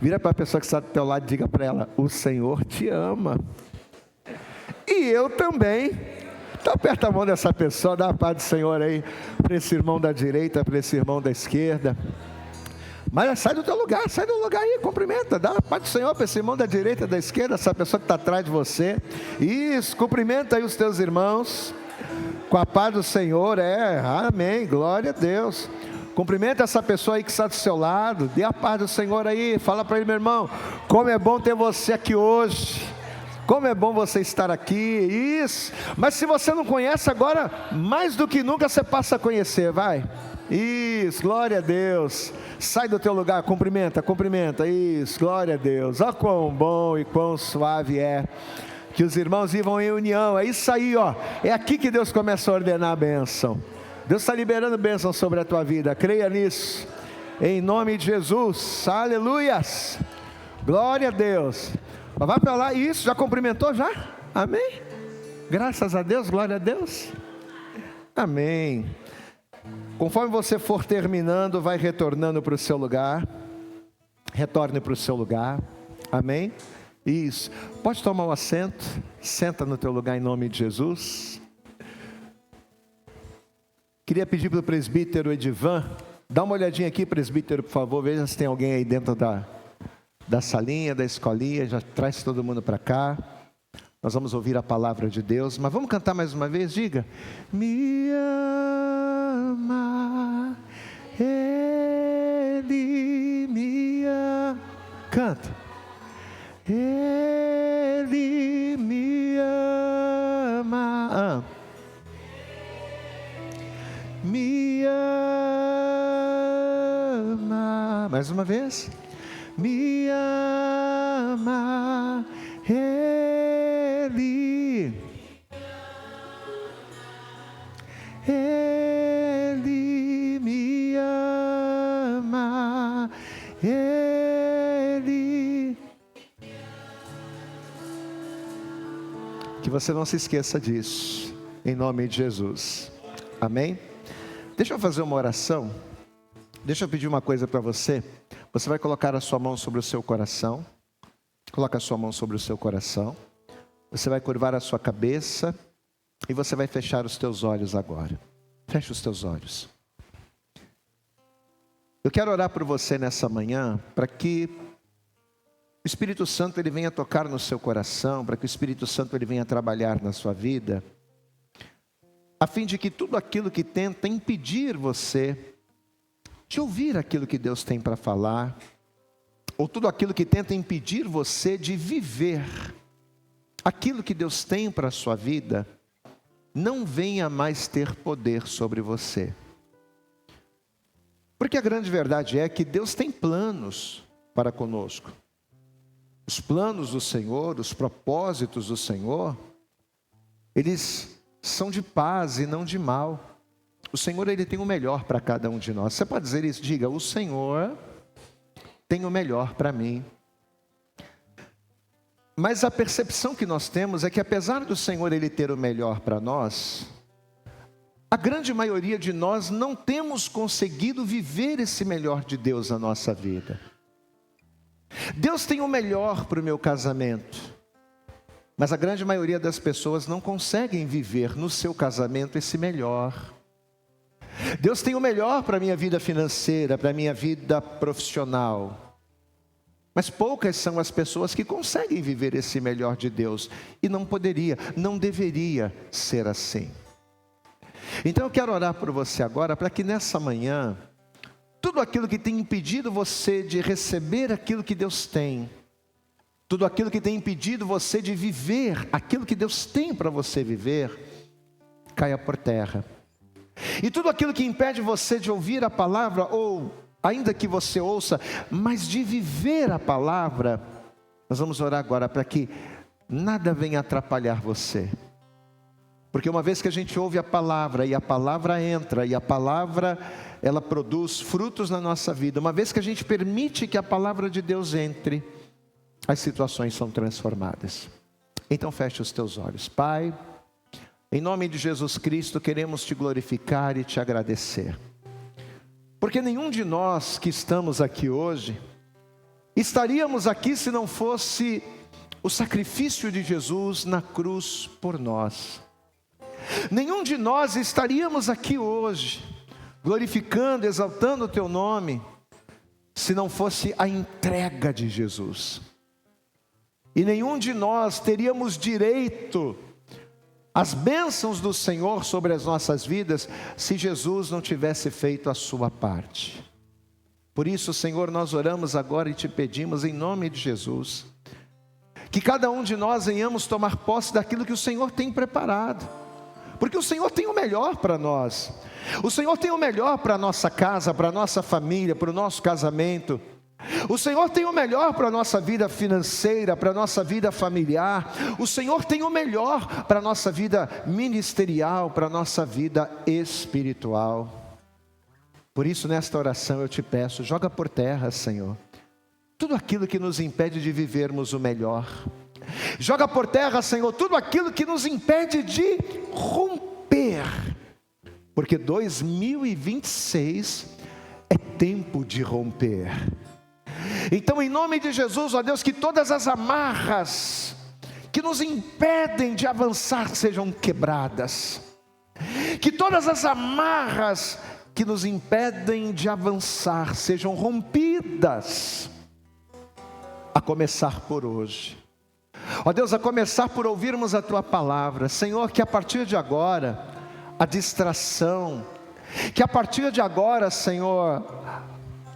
Vira para a pessoa que está do teu lado e diga para ela: o Senhor te ama. E eu também. Então aperta a mão dessa pessoa, dá a paz do Senhor aí, para esse irmão da direita, para esse irmão da esquerda. Mas sai do teu lugar, sai do lugar aí, cumprimenta, dá a paz do Senhor para esse irmão da direita, da esquerda, essa pessoa que está atrás de você. Isso, cumprimenta aí os teus irmãos, com a paz do Senhor, amém, glória a Deus. Cumprimenta essa pessoa aí que está do seu lado, dê a paz do Senhor aí, fala para ele: meu irmão, como é bom ter você aqui hoje. Como é bom você estar aqui, isso. Mas se você não conhece agora, mais do que nunca você passa a conhecer, vai. Isso, glória a Deus. Sai do teu lugar, cumprimenta, cumprimenta. Isso, glória a Deus. Ó quão bom e quão suave é que os irmãos vivam em união. É isso aí, ó. É aqui que Deus começa a ordenar a bênção. Deus está liberando bênção sobre a tua vida. Creia nisso. Em nome de Jesus. Aleluias. Glória a Deus. Vai para lá, isso, já cumprimentou já? Amém? Graças a Deus, glória a Deus. Amém. Conforme você for terminando, vai retornando para o seu lugar. Retorne para o seu lugar. Amém? Isso. Pode tomar um assento. Senta no teu lugar em nome de Jesus. Queria pedir para o presbítero Edivan, dá uma olhadinha aqui, presbítero, por favor, veja se tem alguém aí dentro da salinha, da escolinha, já traz todo mundo para cá. Nós vamos ouvir a palavra de Deus, mas vamos cantar mais uma vez, diga: me ama, Ele me ama. Canta. Ele me ama, me ama. Mais uma vez. Me ama, Ele me ama, Ele. Que você não se esqueça disso, em nome de Jesus, amém? Deixa eu fazer uma oração, deixa eu pedir uma coisa para você. Você vai colocar a sua mão sobre o seu coração. Coloca a sua mão sobre o seu coração. Você vai curvar a sua cabeça. E você vai fechar os teus olhos agora. Feche os teus olhos. Eu quero orar por você nessa manhã, para que o Espírito Santo ele venha tocar no seu coração, para que o Espírito Santo ele venha trabalhar na sua vida, a fim de que tudo aquilo que tenta impedir você de ouvir aquilo que Deus tem para falar, ou tudo aquilo que tenta impedir você de viver aquilo que Deus tem para a sua vida, não venha mais ter poder sobre você. Porque a grande verdade é que Deus tem planos para conosco. Os planos do Senhor, os propósitos do Senhor, eles são de paz e não de mal. O Senhor, Ele tem o melhor para cada um de nós. Você pode dizer isso? Diga: o Senhor tem o melhor para mim. Mas a percepção que nós temos é que, apesar do Senhor Ele ter o melhor para nós, a grande maioria de nós não temos conseguido viver esse melhor de Deus na nossa vida. Deus tem o melhor para o meu casamento, mas a grande maioria das pessoas não conseguem viver no seu casamento esse melhor. Deus tem o melhor para a minha vida financeira, para a minha vida profissional, mas poucas são as pessoas que conseguem viver esse melhor de Deus, e não poderia, não deveria ser assim. Então eu quero orar por você agora, para que nessa manhã, tudo aquilo que tem impedido você de receber aquilo que Deus tem, tudo aquilo que tem impedido você de viver aquilo que Deus tem para você viver, caia por terra. E tudo aquilo que impede você de ouvir a palavra, ou ainda que você ouça, mas de viver a palavra, nós vamos orar agora para que nada venha atrapalhar você. Porque uma vez que a gente ouve a palavra, e a palavra entra, e a palavra ela produz frutos na nossa vida, uma vez que a gente permite que a palavra de Deus entre, as situações são transformadas. Então feche os teus olhos. Pai, em nome de Jesus Cristo, queremos te glorificar e te agradecer. Porque nenhum de nós que estamos aqui hoje estaríamos aqui se não fosse o sacrifício de Jesus na cruz por nós. Nenhum de nós estaríamos aqui hoje, glorificando, exaltando o teu nome, se não fosse a entrega de Jesus. E nenhum de nós teríamos direito às bênçãos do Senhor sobre as nossas vidas, se Jesus não tivesse feito a sua parte. Por isso, Senhor, nós oramos agora e te pedimos em nome de Jesus, que cada um de nós venhamos tomar posse daquilo que o Senhor tem preparado, porque o Senhor tem o melhor para nós. O Senhor tem o melhor para a nossa casa, para a nossa família, para o nosso casamento. O Senhor tem o melhor para a nossa vida financeira, para a nossa vida familiar. O Senhor tem o melhor para a nossa vida ministerial, para a nossa vida espiritual. Por isso, nesta oração eu te peço, joga por terra, Senhor, tudo aquilo que nos impede de vivermos o melhor. Joga por terra, Senhor, tudo aquilo que nos impede de romper. Porque 2026 é tempo de romper. Então, em nome de Jesus, ó Deus, que todas as amarras que nos impedem de avançar sejam quebradas. Que todas as amarras que nos impedem de avançar sejam rompidas. A começar por hoje. Ó Deus, a começar por ouvirmos a Tua palavra. Senhor, que a partir de agora a distração, que a partir de agora, Senhor,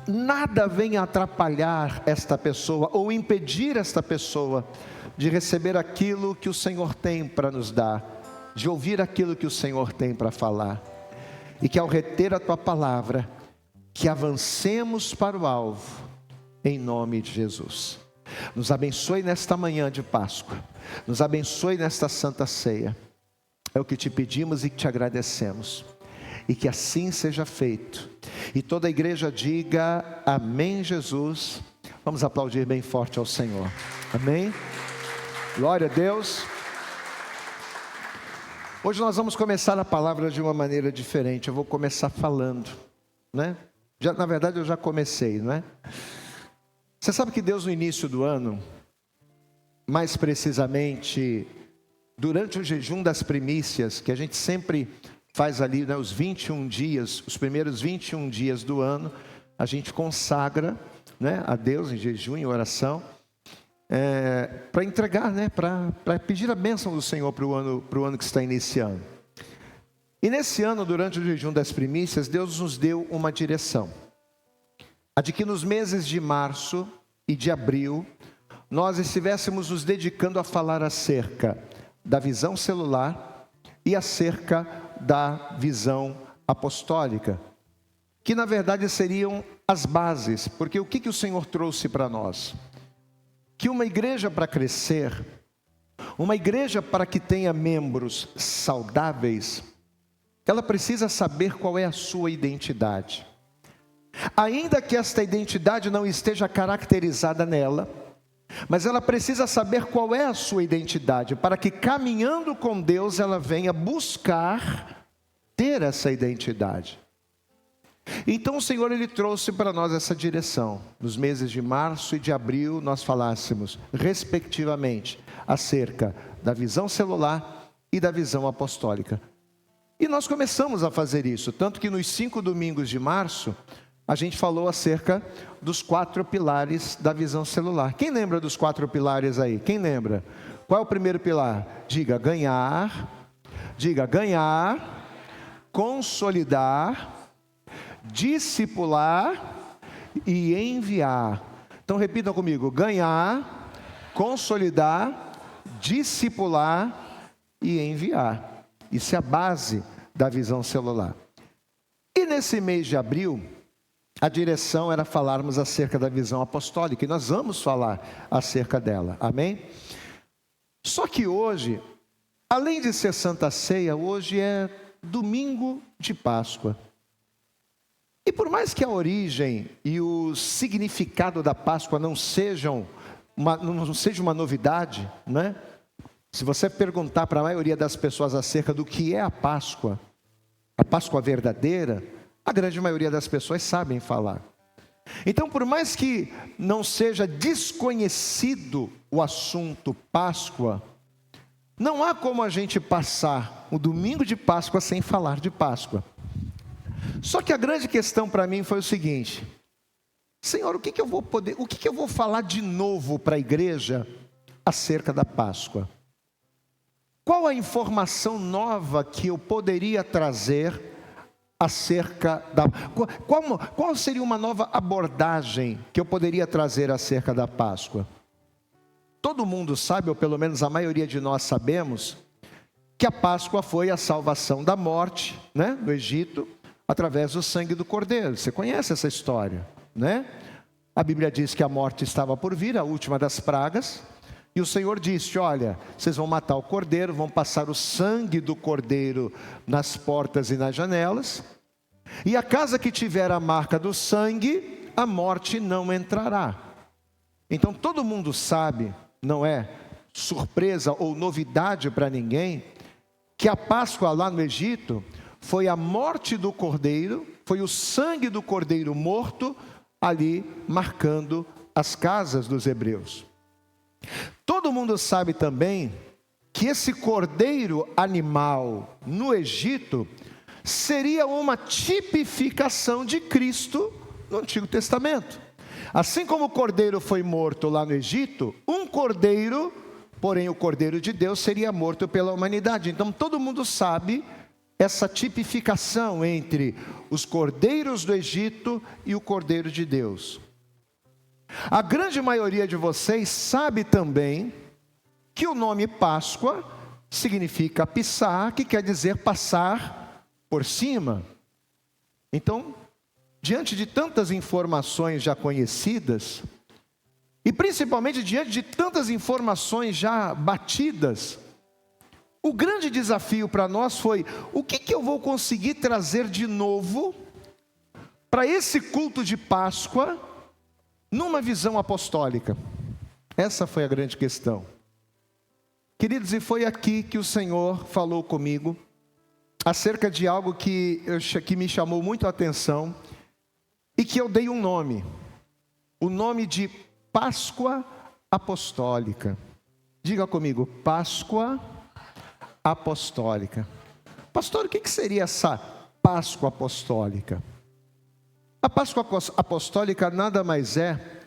nada venha atrapalhar esta pessoa ou impedir esta pessoa de receber aquilo que o Senhor tem para nos dar, de ouvir aquilo que o Senhor tem para falar, e que ao reter a Tua palavra, que avancemos para o alvo, em nome de Jesus. Nos abençoe nesta manhã de Páscoa, nos abençoe nesta santa ceia. É o que te pedimos e que te agradecemos. E que assim seja feito. E toda a igreja diga amém, Jesus. Vamos aplaudir bem forte ao Senhor. Amém. Glória a Deus. Hoje nós vamos começar a palavra de uma maneira diferente. Eu vou começar falando, né? Na verdade eu já comecei, não é? Você sabe que Deus no início do ano, mais precisamente durante o jejum das primícias, que a gente sempre faz ali, né, os 21 dias, os primeiros 21 dias do ano, a gente consagra, né, a Deus em jejum e oração, para entregar, né, para pedir a bênção do Senhor para o ano que está iniciando. E nesse ano, durante o jejum das primícias, Deus nos deu uma direção. A de que nos meses de março e de abril, nós estivéssemos nos dedicando a falar acerca da visão celular e acerca da visão apostólica, que na verdade seriam as bases, porque o que o Senhor trouxe para nós? Que uma igreja para crescer, uma igreja para que tenha membros saudáveis, ela precisa saber qual é a sua identidade. Ainda que esta identidade não esteja caracterizada nela, mas ela precisa saber qual é a sua identidade, para que caminhando com Deus ela venha buscar ter essa identidade. Então o Senhor Ele trouxe para nós essa direção. Nos meses de março e de abril nós falássemos respectivamente acerca da visão celular e da visão apostólica. E nós começamos a fazer isso, tanto que nos 5 domingos de março a gente falou acerca dos 4 pilares da visão celular. Quem lembra dos 4 pilares aí? Quem lembra? Qual é o primeiro pilar? Diga ganhar, consolidar, discipular e enviar. Então repitam comigo: ganhar, consolidar, discipular e enviar. Isso é a base da visão celular. E nesse mês de abril, a direção era falarmos acerca da visão apostólica, e nós vamos falar acerca dela, amém? Só que hoje, além de ser Santa Ceia, hoje é domingo de Páscoa. E por mais que a origem e o significado da Páscoa não seja uma novidade, né? Se você perguntar para a maioria das pessoas acerca do que é a Páscoa verdadeira, a grande maioria das pessoas sabem falar. Então, por mais que não seja desconhecido o assunto Páscoa, não há como a gente passar o domingo de Páscoa sem falar de Páscoa. Só que a grande questão para mim foi o seguinte: Senhor, o que eu vou falar de novo para a igreja acerca da Páscoa? Qual a informação nova que eu poderia trazer acerca da... Qual seria uma nova abordagem que eu poderia trazer acerca da Páscoa? Todo mundo sabe, ou pelo menos a maioria de nós sabemos, que a Páscoa foi a salvação da morte, né, no Egito, através do sangue do Cordeiro. Você conhece essa história, né? A Bíblia diz que a morte estava por vir, a última das pragas, e o Senhor disse: olha, vocês vão matar o cordeiro, vão passar o sangue do cordeiro nas portas e nas janelas, e a casa que tiver a marca do sangue, a morte não entrará. Então todo mundo sabe, não é surpresa ou novidade para ninguém, que a Páscoa lá no Egito foi a morte do cordeiro, foi o sangue do cordeiro morto ali marcando as casas dos hebreus. Todo mundo sabe também que esse cordeiro animal no Egito seria uma tipificação de Cristo no Antigo Testamento. Assim como o cordeiro foi morto lá no Egito, um cordeiro, porém o cordeiro de Deus, seria morto pela humanidade. Então todo mundo sabe essa tipificação entre os cordeiros do Egito e o cordeiro de Deus. A grande maioria de vocês sabe também que o nome Páscoa significa pisar, que quer dizer passar por cima. Então, diante de tantas informações já conhecidas, e principalmente diante de tantas informações já batidas, o grande desafio para nós foi: o que eu vou conseguir trazer de novo para esse culto de Páscoa, numa visão apostólica? Essa foi a grande questão. Queridos, e foi aqui que o Senhor falou comigo acerca de algo que me chamou muito a atenção e que eu dei um nome, o nome de Páscoa Apostólica. Diga comigo: Páscoa Apostólica. Pastor, o que seria essa Páscoa Apostólica? A Páscoa Apostólica nada mais é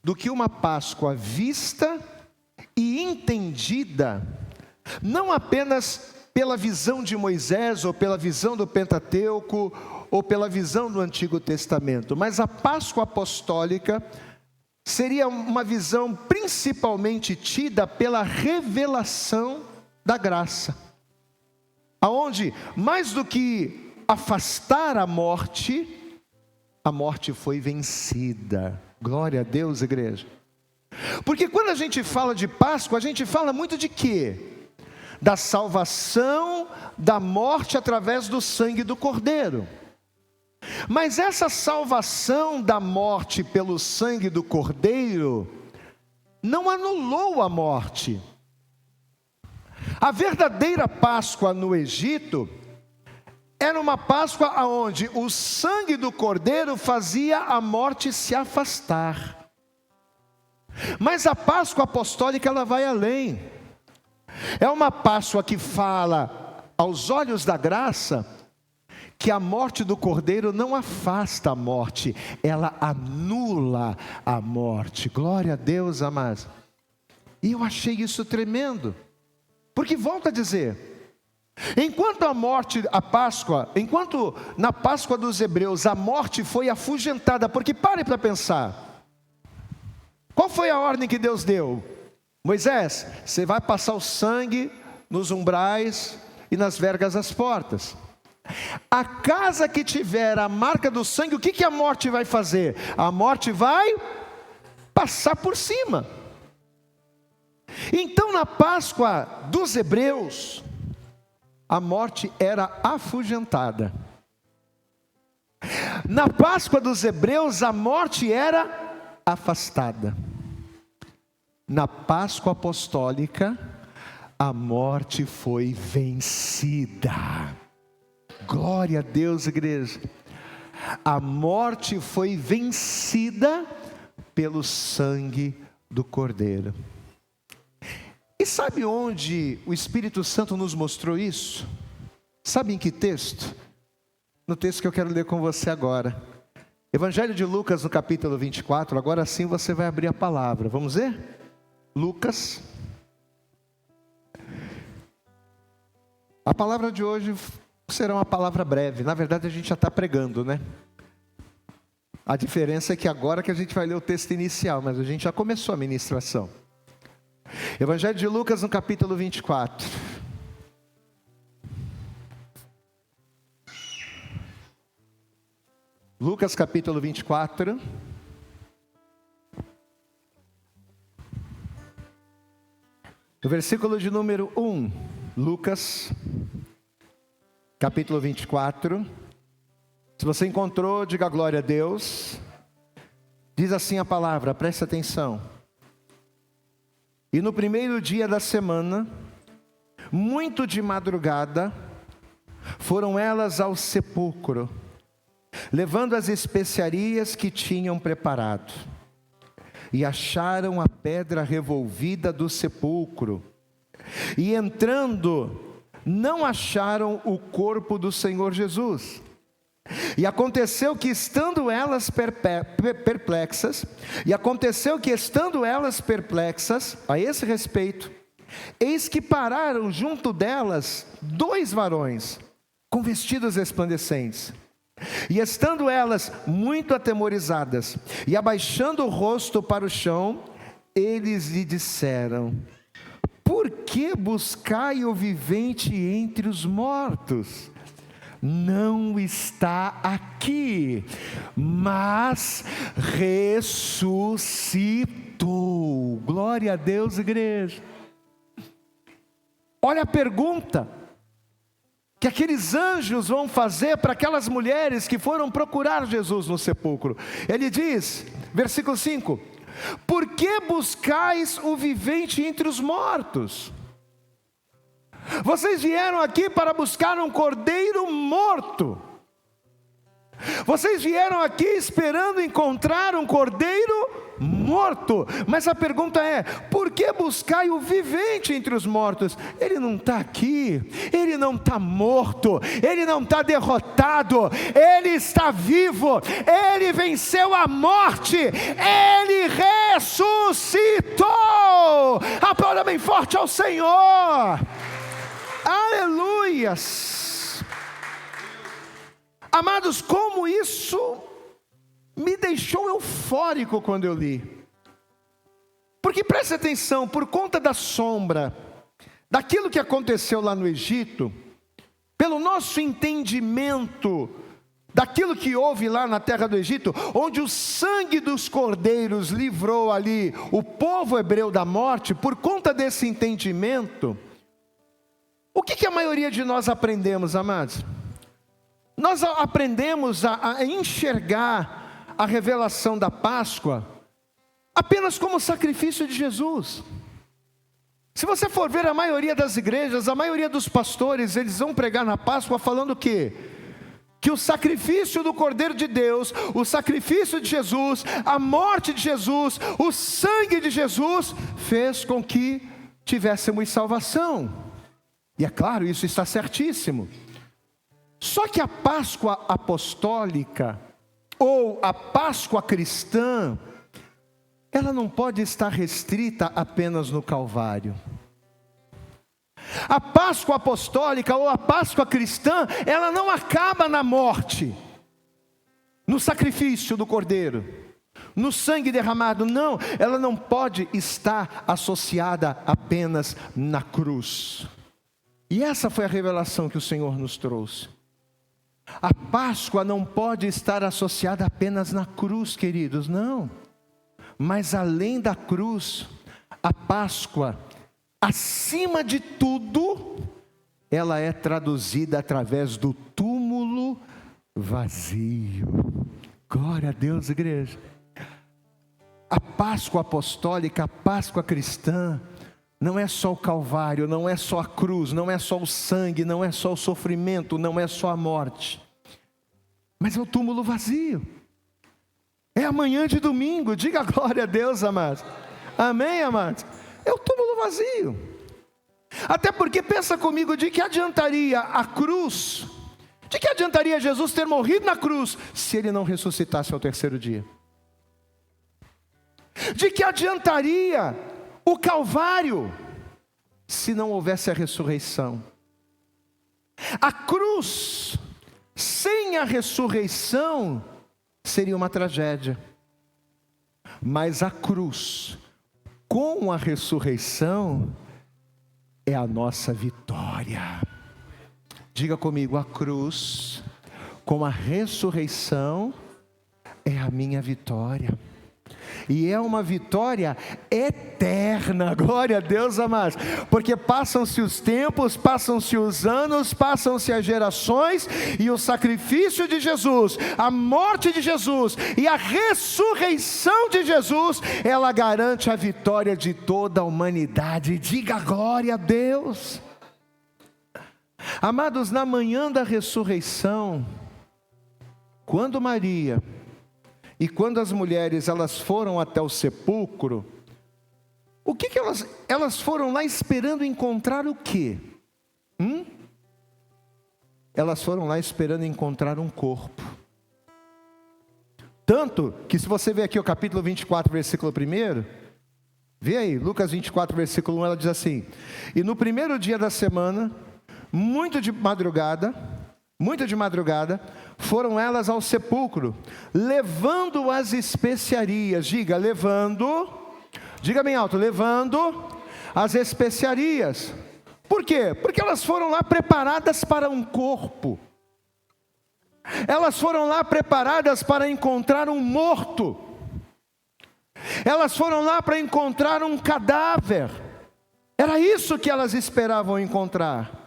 do que uma Páscoa vista e entendida, não apenas pela visão de Moisés, ou pela visão do Pentateuco, ou pela visão do Antigo Testamento, mas a Páscoa Apostólica seria uma visão principalmente tida pela revelação da graça, aonde, mais do que afastar a morte foi vencida. Glória a Deus, igreja. Porque quando a gente fala de Páscoa, a gente fala muito de quê? Da salvação da morte através do sangue do Cordeiro. Mas essa salvação da morte pelo sangue do Cordeiro não anulou a morte. A verdadeira Páscoa no Egito era uma Páscoa onde o sangue do Cordeiro fazia a morte se afastar. Mas a Páscoa Apostólica, ela vai além. É uma Páscoa que fala, aos olhos da graça, que a morte do Cordeiro não afasta a morte, ela anula a morte. Glória a Deus, amados. E eu achei isso tremendo, porque volto a dizer, enquanto na Páscoa dos hebreus a morte foi afugentada, porque pare para pensar, qual foi a ordem que Deus deu? Moisés, você vai passar o sangue nos umbrais e nas vergas das portas. A casa que tiver a marca do sangue, o que a morte vai fazer? A morte vai passar por cima. Então na Páscoa dos hebreus, a morte era afugentada. Na Páscoa dos hebreus, a morte era afastada. Na Páscoa Apostólica, a morte foi vencida. Glória a Deus, igreja. A morte foi vencida pelo sangue do Cordeiro. E sabe onde o Espírito Santo nos mostrou isso? Sabe em que texto? No texto que eu quero ler com você agora. Evangelho de Lucas, no capítulo 24. Agora sim você vai abrir a palavra. Vamos ver? Lucas. A palavra de hoje será uma palavra breve. Na verdade a gente já está pregando, né? A diferença é que agora que a gente vai ler o texto inicial, mas a gente já começou a ministração. Evangelho de Lucas, no capítulo 24. Lucas, capítulo 24. No versículo de número 1. Lucas, capítulo 24. Se você encontrou, diga glória a Deus. Diz assim a palavra, preste atenção. E no primeiro dia da semana, muito de madrugada, foram elas ao sepulcro, levando as especiarias que tinham preparado. E acharam a pedra revolvida do sepulcro. E entrando, não acharam o corpo do Senhor Jesus. E aconteceu que estando elas perplexas, a esse respeito, eis que pararam junto delas 2 varões, com vestidos resplandecentes. E estando elas muito atemorizadas, e abaixando o rosto para o chão, eles lhe disseram: por que buscai o vivente entre os mortos? Não está aqui, mas ressuscitou. Glória a Deus, igreja. Olha a pergunta que aqueles anjos vão fazer para aquelas mulheres que foram procurar Jesus no sepulcro. Ele diz, versículo 5: por que buscais o vivente entre os mortos? Vocês vieram aqui para buscar um cordeiro morto. Vocês vieram aqui esperando encontrar um cordeiro morto. Mas a pergunta é: por que buscai o vivente entre os mortos? Ele não está aqui, ele não está morto, ele não está derrotado, ele está vivo, ele venceu a morte, ele ressuscitou. Aplauda bem forte ao Senhor. Aleluias. Amados, como isso me deixou eufórico quando eu li. Porque preste atenção, por conta da sombra, daquilo que aconteceu lá no Egito, pelo nosso entendimento daquilo que houve lá na terra do Egito, onde o sangue dos cordeiros livrou ali o povo hebreu da morte, por conta desse entendimento, o que a maioria de nós aprendemos, amados? Nós aprendemos a enxergar a revelação da Páscoa apenas como sacrifício de Jesus. Se você for ver a maioria das igrejas, a maioria dos pastores, eles vão pregar na Páscoa falando o quê? Que o sacrifício do Cordeiro de Deus, o sacrifício de Jesus, a morte de Jesus, o sangue de Jesus, fez com que tivéssemos salvação. E é claro, isso está certíssimo. Só que a Páscoa apostólica, ou a Páscoa cristã, ela não pode estar restrita apenas no Calvário. A Páscoa apostólica, ou a Páscoa cristã, ela não acaba na morte, no sacrifício do Cordeiro, no sangue derramado. Não, ela não pode estar associada apenas na cruz. E essa foi a revelação que o Senhor nos trouxe. A Páscoa não pode estar associada apenas na cruz, queridos, não. Mas além da cruz, a Páscoa, acima de tudo, ela é traduzida através do túmulo vazio. Glória a Deus, igreja. A Páscoa apostólica, a Páscoa cristã, não é só o Calvário, não é só a cruz, não é só o sangue, não é só o sofrimento, não é só a morte. mas é o túmulo vazio. É amanhã de domingo, diga glória a Deus, amados. Amém, amados? É o túmulo vazio. Até porque pensa comigo, de que adiantaria a cruz, de que adiantaria Jesus ter morrido na cruz, se Ele não ressuscitasse ao terceiro dia? De que adiantaria o Calvário, se não houvesse a ressurreição? A cruz, sem a ressurreição, seria uma tragédia. Mas a cruz, com a ressurreição, é a nossa vitória. Diga comigo, a cruz, com a ressurreição, é a minha vitória. E é uma vitória eterna, glória a Deus, amados. Porque passam-se os tempos, passam-se os anos, passam-se as gerações, e o sacrifício de Jesus, a morte de Jesus e a ressurreição de Jesus, ela garante a vitória de toda a humanidade. Diga glória a Deus. Amados, na manhã da ressurreição, quando Maria e quando as mulheres elas foram até o sepulcro, o que elas foram lá esperando encontrar o quê? Elas foram lá esperando encontrar um corpo. Tanto que, se você ver aqui o capítulo 24, versículo 1, vê aí, Lucas 24, versículo 1, ela diz assim: e no primeiro dia da semana, muito de madrugada, foram elas ao sepulcro, levando as especiarias. Diga, levando, diga bem alto, levando as especiarias. Por quê? Porque elas foram lá preparadas para um corpo. Elas foram lá preparadas para encontrar um morto. Elas foram lá para encontrar um cadáver. Era isso que elas esperavam encontrar.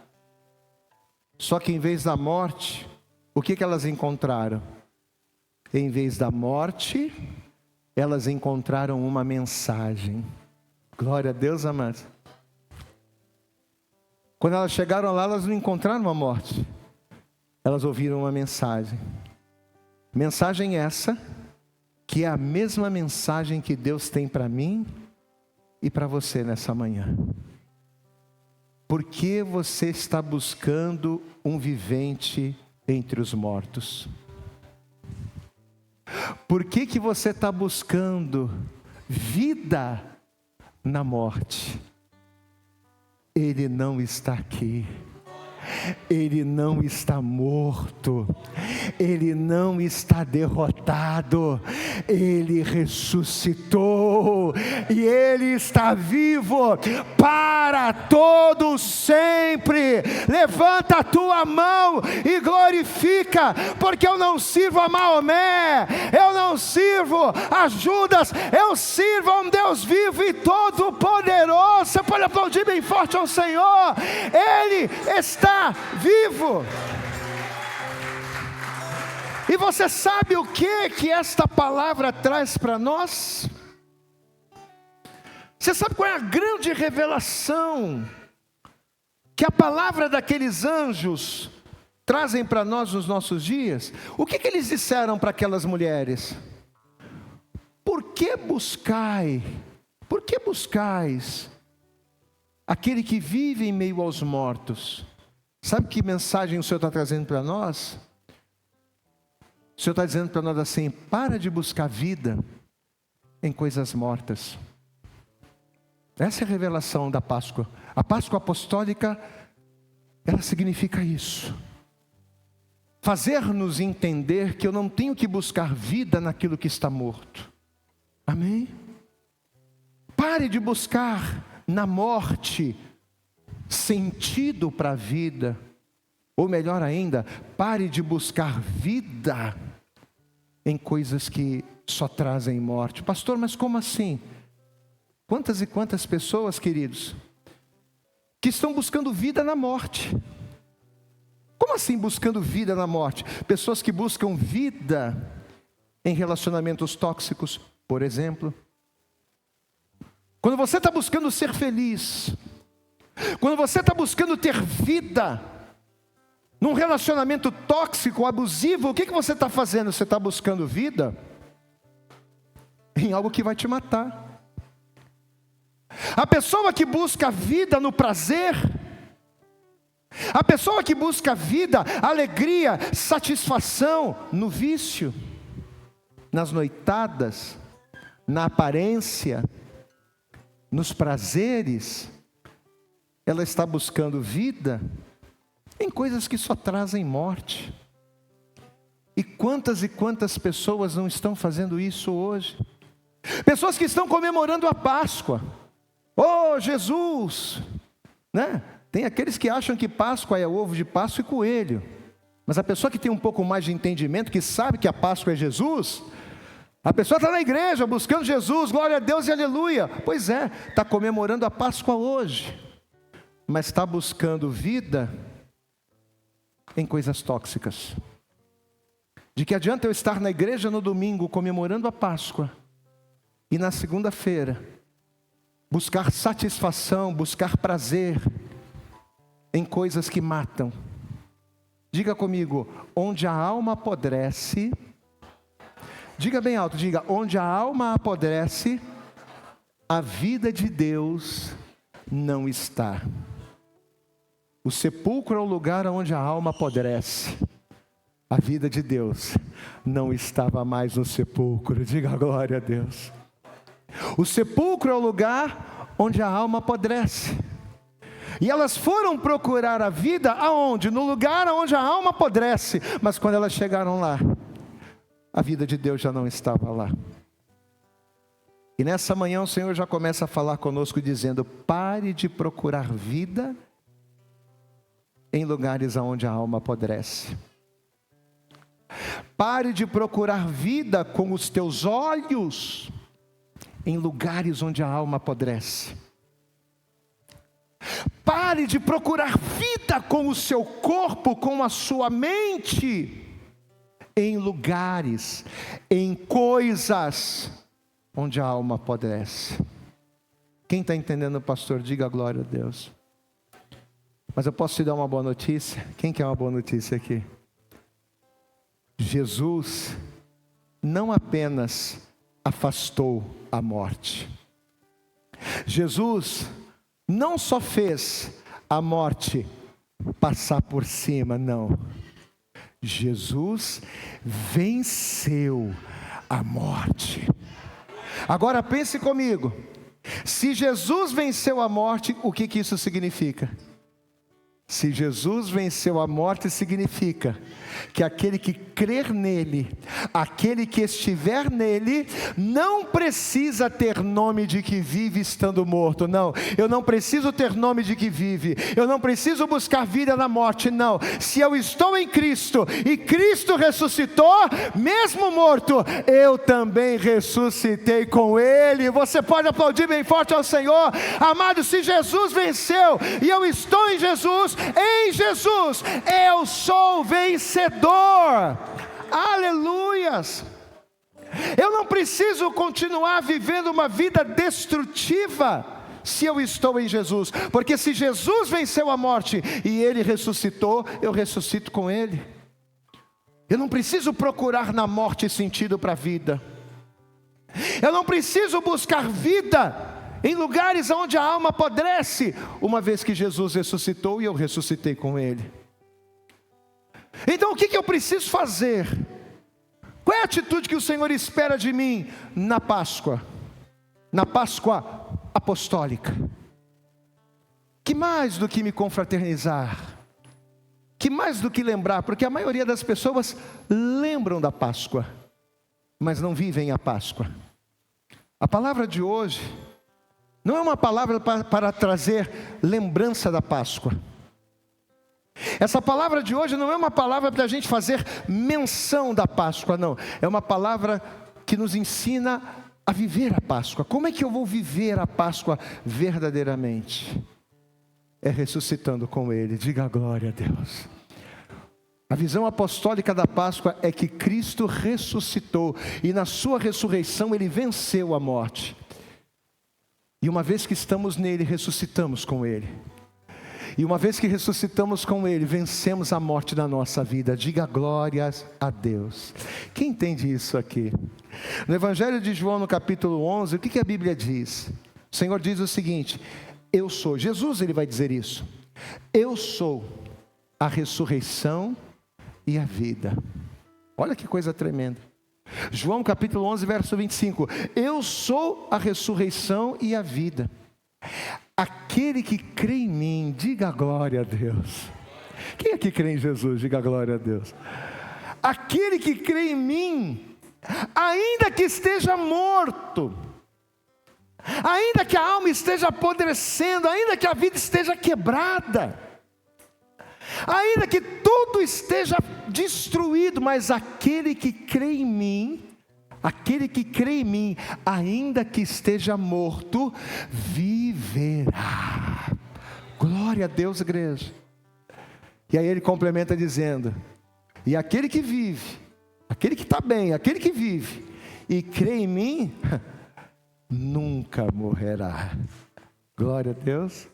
Só que em vez da morte, o que elas encontraram? Em vez da morte, elas encontraram uma mensagem. Glória a Deus, amados. Quando elas chegaram lá, elas não encontraram uma morte. Elas ouviram uma mensagem. Mensagem essa, que é a mesma mensagem que Deus tem para mim e para você nessa manhã. Por que você está buscando um vivente entre os mortos? Por que você está buscando vida na morte? Ele não está aqui. Ele não está morto, Ele não está derrotado, Ele ressuscitou, e Ele está vivo para todo sempre. Levanta a tua mão e glorifica, porque eu não sirvo a Maomé, eu não sirvo a Judas, eu sirvo a um Deus vivo e todo poderoso. Você pode aplaudir bem forte ao Senhor. Ele está vivo. E você sabe o que esta palavra traz para nós? Você sabe qual é a grande revelação que a palavra daqueles anjos trazem para nós nos nossos dias? O que eles disseram para aquelas mulheres? Por que buscais aquele que vive em meio aos mortos? Sabe que mensagem o Senhor está trazendo para nós? O Senhor está dizendo para nós assim: para de buscar vida em coisas mortas. Essa é a revelação da Páscoa. A Páscoa apostólica, ela significa isso. Fazer-nos entender que eu não tenho que buscar vida naquilo que está morto. Amém? Pare de buscar na morte sentido para a vida, ou melhor ainda, pare de buscar vida em coisas que só trazem morte. Pastor, mas como assim? Quantas e quantas pessoas, queridos, que estão buscando vida na morte? Como assim buscando vida na morte? Pessoas que buscam vida em relacionamentos tóxicos, por exemplo. Quando você está buscando ser feliz, quando você está buscando ter vida, num relacionamento tóxico, abusivo, o que você está fazendo? Você está buscando vida em algo que vai te matar. A pessoa que busca vida no prazer, a pessoa que busca vida, alegria, satisfação no vício, nas noitadas, na aparência, nos prazeres, ela está buscando vida em coisas que só trazem morte. E quantas pessoas não estão fazendo isso hoje? Pessoas que estão comemorando a Páscoa. Oh, Jesus! Né? Tem aqueles que acham que Páscoa é ovo de Páscoa e coelho. Mas a pessoa que tem um pouco mais de entendimento, que sabe que a Páscoa é Jesus, a pessoa está na igreja buscando Jesus, glória a Deus e aleluia. Pois é, está comemorando a Páscoa hoje, mas está buscando vida em coisas tóxicas. De que adianta eu estar na igreja no domingo comemorando a Páscoa e na segunda-feira buscar satisfação, buscar prazer em coisas que matam. Diga comigo, onde a alma apodrece, diga bem alto, diga, onde a alma apodrece, a vida de Deus não está. O sepulcro é o lugar onde a alma apodrece. A vida de Deus não estava mais no sepulcro. Diga glória a Deus. O sepulcro é o lugar onde a alma apodrece. E elas foram procurar a vida aonde? No lugar onde a alma apodrece. Mas quando elas chegaram lá, a vida de Deus já não estava lá. E nessa manhã o Senhor já começa a falar conosco dizendo: pare de procurar vida em lugares onde a alma apodrece. Pare de procurar vida com os teus olhos em lugares onde a alma apodrece. Pare de procurar vida com o seu corpo, com a sua mente, em lugares, em coisas onde a alma apodrece. Quem está entendendo, pastor? Diga glória a Deus. Mas eu posso te dar uma boa notícia? Quem quer uma boa notícia aqui? Jesus não apenas afastou a morte. Jesus não só fez a morte passar por cima, não. Jesus venceu a morte. Agora pense comigo. Se Jesus venceu a morte, o que isso significa? Se Jesus venceu a morte, significa que aquele que crer nele, aquele que estiver nele, não precisa ter nome de que vive estando morto. Não, eu não preciso ter nome de que vive, eu não preciso buscar vida na morte, não. Se eu estou em Cristo e Cristo ressuscitou, mesmo morto, eu também ressuscitei com Ele. Você pode aplaudir bem forte ao Senhor. Amado, se Jesus venceu e eu estou em Jesus, eu sou vencedor. Aleluias. Eu não preciso continuar vivendo uma vida destrutiva se eu estou em Jesus, porque se Jesus venceu a morte e Ele ressuscitou, eu ressuscito com Ele. Eu não preciso procurar na morte sentido para a vida. Eu não preciso buscar vida em lugares onde a alma apodrece, uma vez que Jesus ressuscitou e eu ressuscitei com Ele. Então o que eu preciso fazer? Qual é a atitude que o Senhor espera de mim na Páscoa? Na Páscoa apostólica. Que mais do que me confraternizar? Que mais do que lembrar? Porque a maioria das pessoas lembram da Páscoa, mas não vivem a Páscoa. A palavra de hoje não é uma palavra para trazer lembrança da Páscoa. Essa palavra de hoje não é uma palavra para a gente fazer menção da Páscoa, não. É uma palavra que nos ensina a viver a Páscoa. Como é que eu vou viver a Páscoa verdadeiramente? É ressuscitando com Ele. Diga glória a Deus. A visão apostólica da Páscoa é que Cristo ressuscitou e na sua ressurreição Ele venceu a morte. E uma vez que estamos nele, ressuscitamos com Ele. E uma vez que ressuscitamos com Ele, vencemos a morte da nossa vida. Diga glórias a Deus. Quem entende isso aqui? No Evangelho de João, no capítulo 11, o que a Bíblia diz? O Senhor diz o seguinte: eu sou, Jesus ele vai dizer isso, eu sou a ressurreição e a vida. Olha que coisa tremenda. João capítulo 11, verso 25. Eu sou a ressurreição e a vida. Aquele que crê em mim, diga glória a Deus. Quem aqui crê em Jesus? Diga glória a Deus. Aquele que crê em mim, ainda que esteja morto, ainda que a alma esteja apodrecendo, ainda que a vida esteja quebrada, ainda que tudo esteja destruído, mas aquele que crê em mim, ainda que esteja morto, viverá. Glória a Deus, igreja. E aí ele complementa dizendo: e aquele que vive, aquele que está bem, aquele que vive e crê em mim, nunca morrerá. Glória a Deus.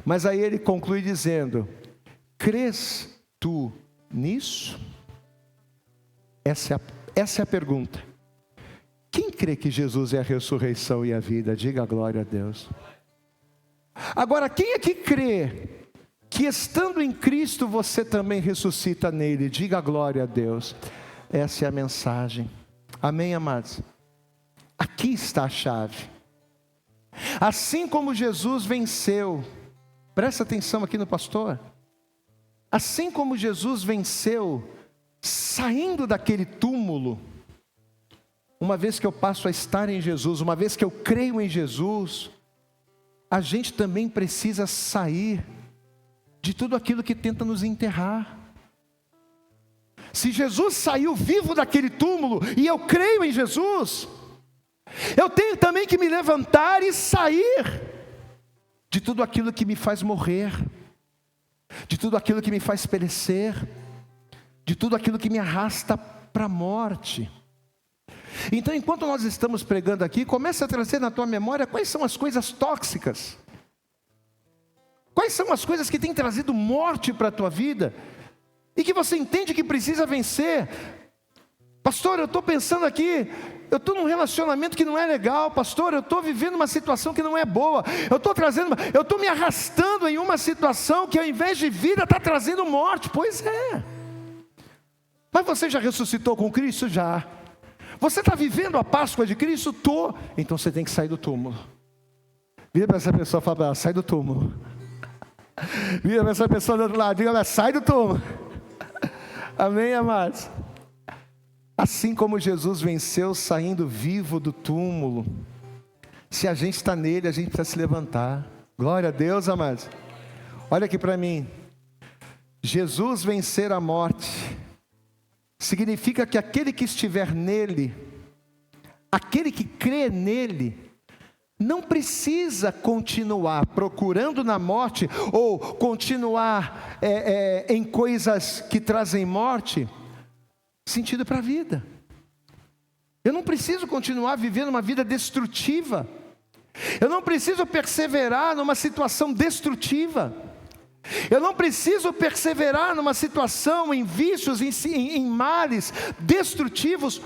Mas aí ele conclui dizendo: crês tu nisso? Essa é a pergunta. Quem crê que Jesus é a ressurreição e a vida? Diga glória a Deus. Agora, quem é que crê que estando em Cristo você também ressuscita nele? Diga glória a Deus. Essa é a mensagem. Amém, amados? Aqui está a chave. Assim como Jesus venceu, presta atenção aqui no pastor. Assim como Jesus venceu, saindo daquele túmulo, uma vez que eu passo a estar em Jesus, uma vez que eu creio em Jesus, a gente também precisa sair de tudo aquilo que tenta nos enterrar. Se Jesus saiu vivo daquele túmulo, e eu creio em Jesus, eu tenho também que me levantar e sair de tudo aquilo que me faz morrer, de tudo aquilo que me faz perecer, de tudo aquilo que me arrasta para a morte. Então, enquanto nós estamos pregando aqui, comece a trazer na tua memória quais são as coisas tóxicas, quais são as coisas que têm trazido morte para a tua vida, e que você entende que precisa vencer. Pastor, eu estou pensando aqui, eu estou num relacionamento que não é legal. Pastor, eu estou vivendo uma situação que não é boa. Eu estou me arrastando em uma situação que ao invés de vida está trazendo morte. Pois é. Mas você já ressuscitou com Cristo? Já. Você está vivendo a Páscoa de Cristo? Estou. Então você tem que sair do túmulo. Vira para essa pessoa e fala para ela: sai do túmulo. Vira para essa pessoa do outro lado, diga: sai do túmulo. Amém, amados? Assim como Jesus venceu saindo vivo do túmulo, se a gente está nele, a gente precisa se levantar. Glória a Deus, amados. Olha aqui para mim. Jesus vencer a morte significa que aquele que estiver nele, aquele que crê nele, não precisa continuar procurando na morte, ou continuar em coisas que trazem morte, sentido para a vida. Eu não preciso continuar vivendo uma vida destrutiva. Eu não preciso perseverar numa situação destrutiva. Eu não preciso perseverar numa situação em vícios, em males destrutivos,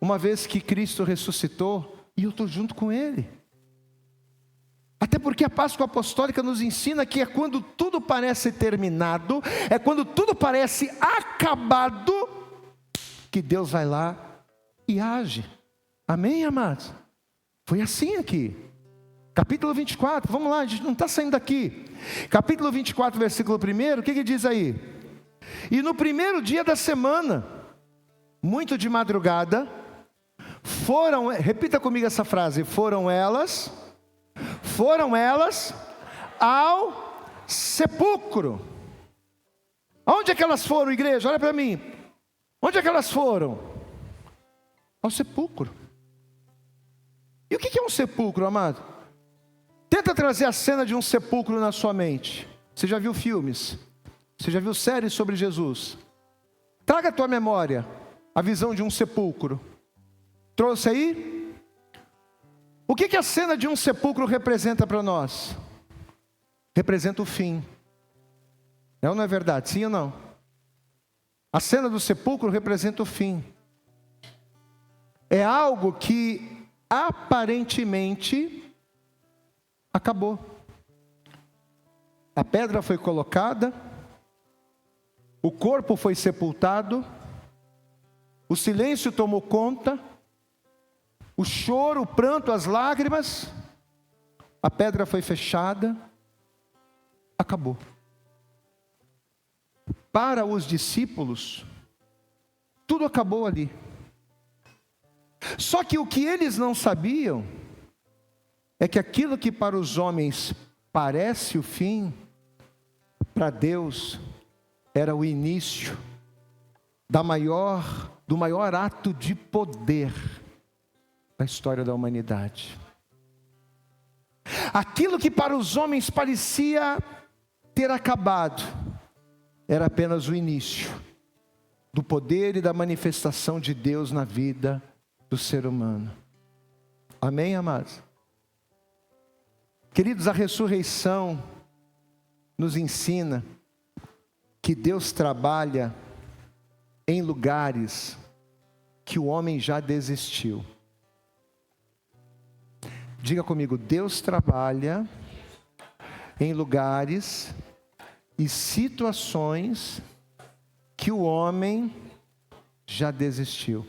uma vez que Cristo ressuscitou e eu estou junto com Ele. Até porque a Páscoa Apostólica nos ensina que é quando tudo parece terminado, é quando tudo parece acabado, que Deus vai lá e age. Amém, amados? Foi assim aqui. Capítulo 24, vamos lá, a gente não está saindo daqui. Capítulo 24, versículo 1, o que diz aí? E no primeiro dia da semana, muito de madrugada, repita comigo essa frase, foram elas ao sepulcro. Onde é que elas foram, igreja? Olha para mim. Onde é que elas foram? Ao sepulcro. E o que é um sepulcro, amado? Tenta trazer a cena de um sepulcro na sua mente. Você já viu filmes? Você já viu séries sobre Jesus? Traga à tua memória a visão de um sepulcro. Trouxe aí? O que a cena de um sepulcro representa para nós? Representa o fim. É ou não é verdade? Sim ou não? A cena do sepulcro representa o fim. É algo que aparentemente acabou. A pedra foi colocada, o corpo foi sepultado, o silêncio tomou conta, o choro, o pranto, as lágrimas, a pedra foi fechada, acabou. Para os discípulos, tudo acabou ali. Só que o que eles não sabiam é que aquilo que para os homens parece o fim, para Deus era o início do maior ato de poder da história da humanidade. Aquilo que para os homens parecia ter acabado, era apenas o início do poder e da manifestação de Deus na vida do ser humano. Amém, amados? Queridos, a ressurreição nos ensina que Deus trabalha em lugares que o homem já desistiu. Diga comigo, Deus trabalha em lugares e situações que o homem já desistiu.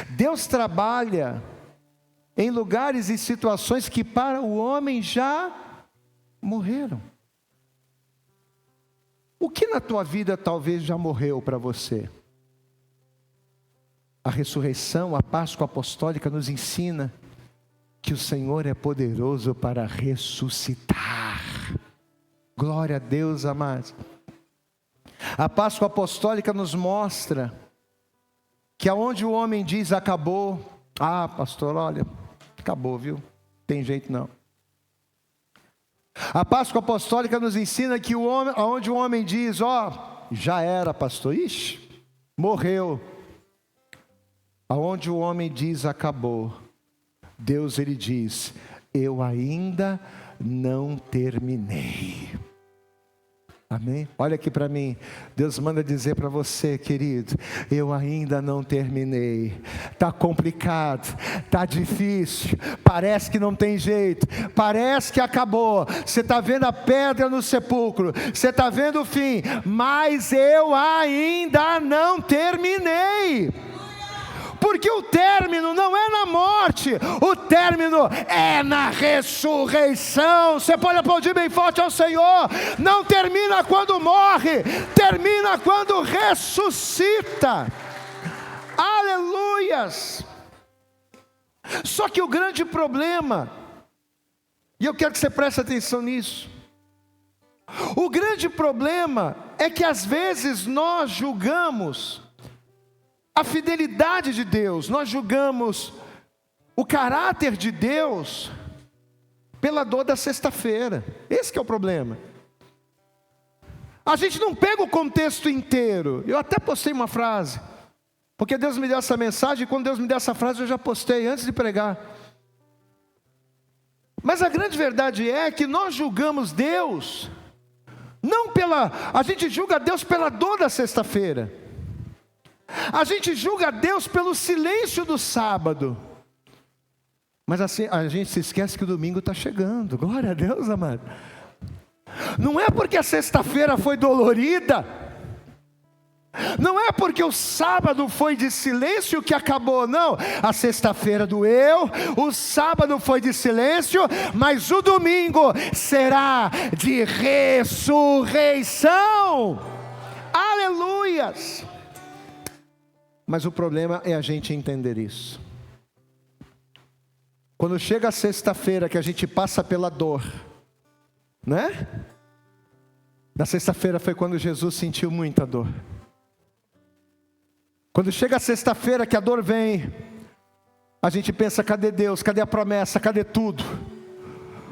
Deus trabalha em lugares e situações que para o homem já morreram. O que na tua vida talvez já morreu para você? A ressurreição, a Páscoa apostólica nos ensina que o Senhor é poderoso para ressuscitar. Glória a Deus, amados. A Páscoa apostólica nos mostra que aonde o homem diz acabou, pastor, olha, acabou, viu? Tem jeito não. A Páscoa apostólica nos ensina que aonde o homem diz, já era, pastor, morreu. Aonde o homem diz acabou, Deus ele diz, eu ainda não terminei. Amém? Olha aqui para mim, Deus manda dizer para você, querido, eu ainda não terminei. Está complicado, está difícil, parece que não tem jeito, parece que acabou, você está vendo a pedra no sepulcro, você está vendo o fim, mas eu ainda não terminei. Porque o término não é na morte, o término é na ressurreição. Você pode aplaudir bem forte ao Senhor. Não termina quando morre, termina quando ressuscita. Aleluias. Só que o grande problema, e eu quero que você preste atenção nisso, o grande problema é que às vezes nós julgamos a fidelidade de Deus, nós julgamos o caráter de Deus pela dor da sexta-feira. Esse que é o problema. A gente não pega o contexto inteiro. Eu até postei uma frase, porque Deus me deu essa mensagem, e quando Deus me deu essa frase eu já postei antes de pregar. Mas a grande verdade é que nós julgamos Deus, a gente julga Deus pela dor da sexta-feira. A gente julga Deus pelo silêncio do sábado. Mas assim, a gente se esquece que o domingo está chegando. Glória a Deus, amado. Não é porque a sexta-feira foi dolorida, não é porque o sábado foi de silêncio que acabou, não. A sexta-feira doeu, o sábado foi de silêncio, mas o domingo será de ressurreição. Aleluias. Mas o problema é a gente entender isso. Quando chega a sexta-feira que a gente passa pela dor, né? Na sexta-feira foi quando Jesus sentiu muita dor. Quando chega a sexta-feira que a dor vem, a gente pensa, cadê Deus? Cadê a promessa? Cadê tudo?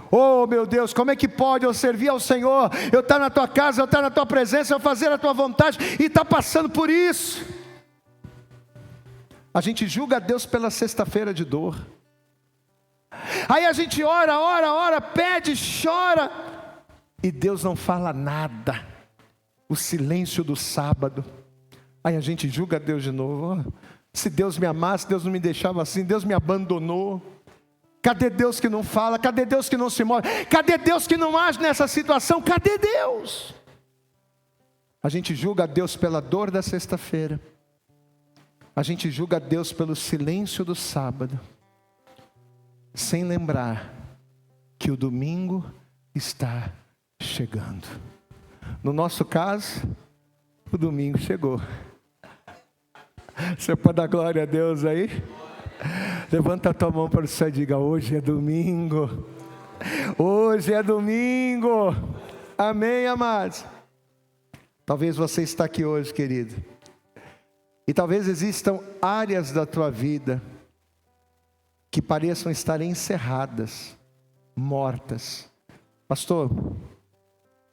Oh meu Deus, como é que pode eu servir ao Senhor? Eu estar na tua casa, eu estar na tua presença, eu fazer a tua vontade e estar passando por isso. A gente julga Deus pela sexta-feira de dor. Aí a gente ora, pede, chora, e Deus não fala nada. o silêncio do sábado. Aí a gente julga Deus de novo. Se Deus me amasse, Deus não me deixava assim, Deus me abandonou. Cadê Deus que não fala? Cadê Deus que não se move? Cadê Deus que não age nessa situação? Cadê Deus? A gente julga Deus pela dor da sexta-feira. A gente julga Deus pelo silêncio do sábado, sem lembrar que o domingo está chegando. No nosso caso, o domingo chegou. Você pode dar glória a Deus aí? Levanta a tua mão para o céu e diga: hoje é domingo. Hoje é domingo. Amém, amados? Talvez você está aqui hoje, querido, e talvez existam áreas da tua vida que pareçam estar encerradas, mortas. Pastor,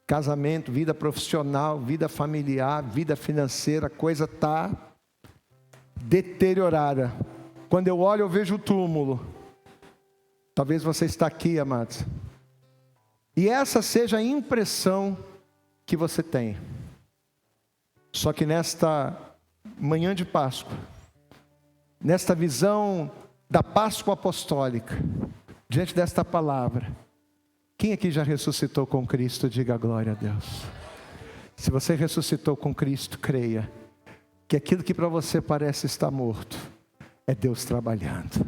casamento, vida profissional, vida familiar, vida financeira, a coisa está deteriorada. Quando eu olho, eu vejo o túmulo. Talvez você está aqui, amados, e essa seja a impressão que você tem. Só que nesta manhã de Páscoa, nesta visão da Páscoa apostólica, diante desta palavra, quem aqui já ressuscitou com Cristo? Diga glória a Deus. Se você ressuscitou com Cristo, creia que aquilo que para você parece estar morto, é Deus trabalhando.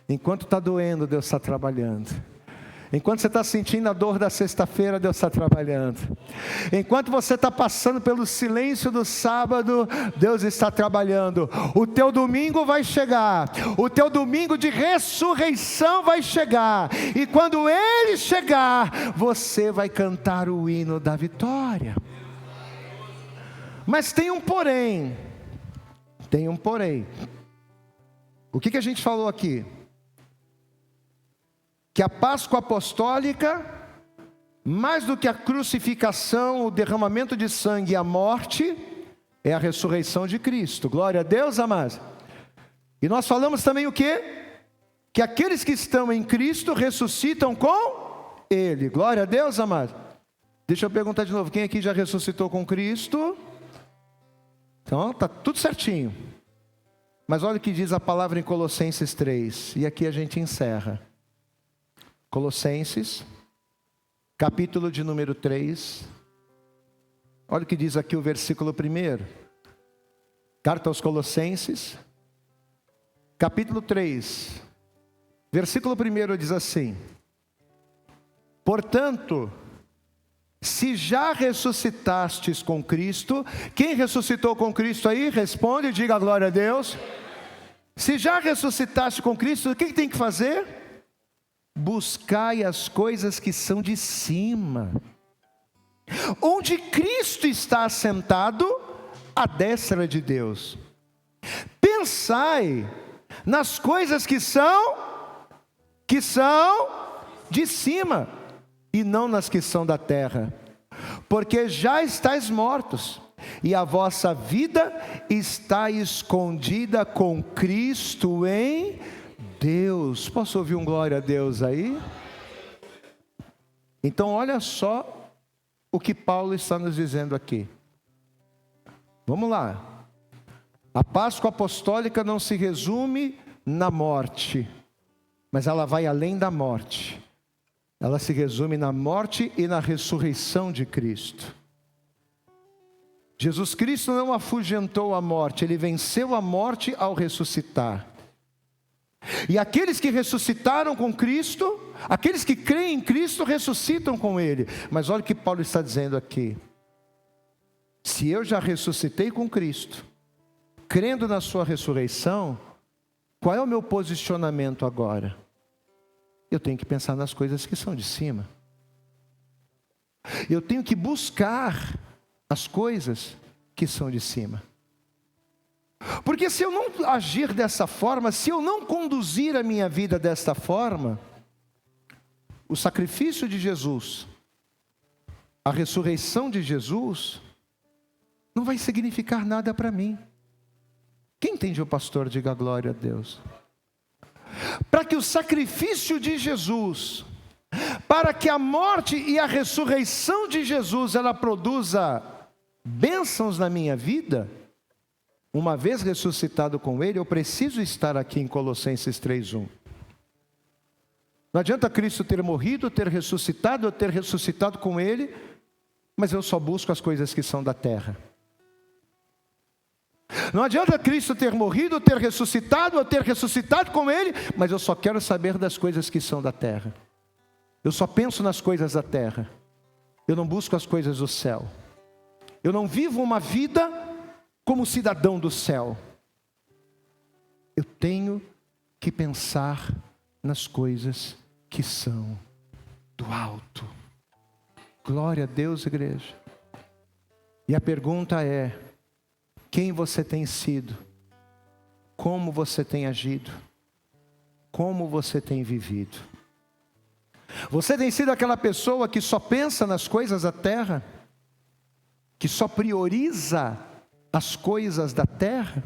Enquanto está doendo, Deus está trabalhando. Enquanto você está sentindo a dor da sexta-feira, Deus está trabalhando. Enquanto você está passando pelo silêncio do sábado, Deus está trabalhando. O teu domingo vai chegar. O teu domingo de ressurreição vai chegar. E quando ele chegar, você vai cantar o hino da vitória. Mas tem um porém. Tem um porém. O que a gente falou aqui? Que a Páscoa apostólica, mais do que a crucificação, o derramamento de sangue e a morte, é a ressurreição de Cristo. Glória a Deus, amados. E nós falamos também o quê? Que aqueles que estão em Cristo ressuscitam com Ele. Glória a Deus, amados. Deixa eu perguntar de novo, quem aqui já ressuscitou com Cristo? Então, está tudo certinho. Mas olha o que diz a palavra em Colossenses 3, e aqui a gente encerra. Colossenses, capítulo de número 3, olha o que diz aqui o versículo 1, carta aos Colossenses, capítulo 3, versículo 1 diz assim: portanto, se já ressuscitastes com Cristo, quem ressuscitou com Cristo aí? Responde, diga glória a Deus. Se já ressuscitaste com Cristo, o que tem que fazer? Buscai as coisas que são de cima, onde Cristo está assentado à destra de Deus. Pensai nas coisas que são de cima, e não nas que são da terra, porque já estáis mortos, e a vossa vida está escondida com Cristo em Deus. Posso ouvir um glória a Deus aí? Então olha só o que Paulo está nos dizendo aqui. Vamos lá. A Páscoa apostólica não se resume na morte, mas ela vai além da morte. Ela se resume na morte e na ressurreição de Cristo. Jesus Cristo não afugentou a morte, ele venceu a morte ao ressuscitar. E aqueles que ressuscitaram com Cristo, aqueles que creem em Cristo, ressuscitam com Ele. Mas olha o que Paulo está dizendo aqui: se eu já ressuscitei com Cristo, crendo na sua ressurreição, qual é o meu posicionamento agora? Eu tenho que pensar nas coisas que são de cima. Eu tenho que buscar as coisas que são de cima. Porque se eu não agir dessa forma, se eu não conduzir a minha vida desta forma, o sacrifício de Jesus, a ressurreição de Jesus, não vai significar nada para mim. Quem entende o pastor, diga glória a Deus. Para que o sacrifício de Jesus, para que a morte e a ressurreição de Jesus, ela produza bênçãos na minha vida, uma vez ressuscitado com Ele, eu preciso estar aqui em Colossenses 3:1. Não adianta Cristo ter morrido, ter ressuscitado, eu ter ressuscitado com Ele, mas eu só busco as coisas que são da terra. Não adianta Cristo ter morrido, ter ressuscitado, eu ter ressuscitado com Ele, mas eu só quero saber das coisas que são da terra. Eu só penso nas coisas da terra. Eu não busco as coisas do céu. Eu não vivo uma vida como cidadão do céu. Eu tenho que pensar nas coisas que são do alto. Glória a Deus, igreja. E a pergunta é: quem você tem sido? Como você tem agido? Como você tem vivido? Você tem sido aquela pessoa que só pensa nas coisas da terra? Que só prioriza as coisas da terra?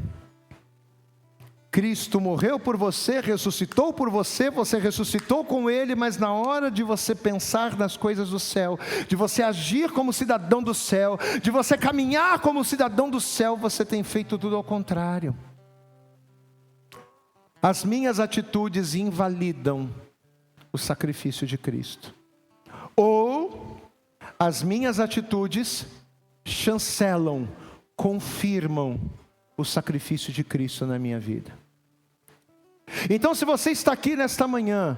Cristo morreu por você, ressuscitou por você, você ressuscitou com Ele, mas na hora de você pensar nas coisas do céu, de você agir como cidadão do céu, de você caminhar como cidadão do céu, você tem feito tudo ao contrário. As minhas atitudes invalidam o sacrifício de Cristo, ou as minhas atitudes chancelam, confirmam o sacrifício de Cristo na minha vida. Então, se você está aqui nesta manhã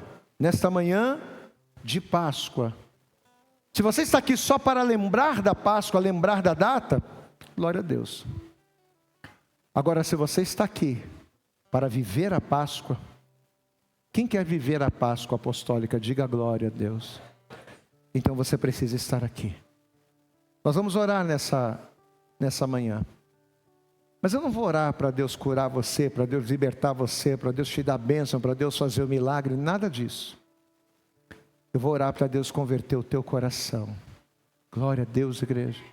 de Páscoa, se você está aqui só para lembrar da Páscoa, lembrar da data, glória a Deus. Agora, se você está aqui para viver a Páscoa, quem quer viver a Páscoa apostólica, diga glória a Deus. Então você precisa estar aqui. Nós vamos orar nessa manhã. Mas eu não vou orar para Deus curar você, para Deus libertar você, para Deus te dar bênção, para Deus fazer o milagre, nada disso. Eu vou orar para Deus converter o teu coração. Glória a Deus, igreja.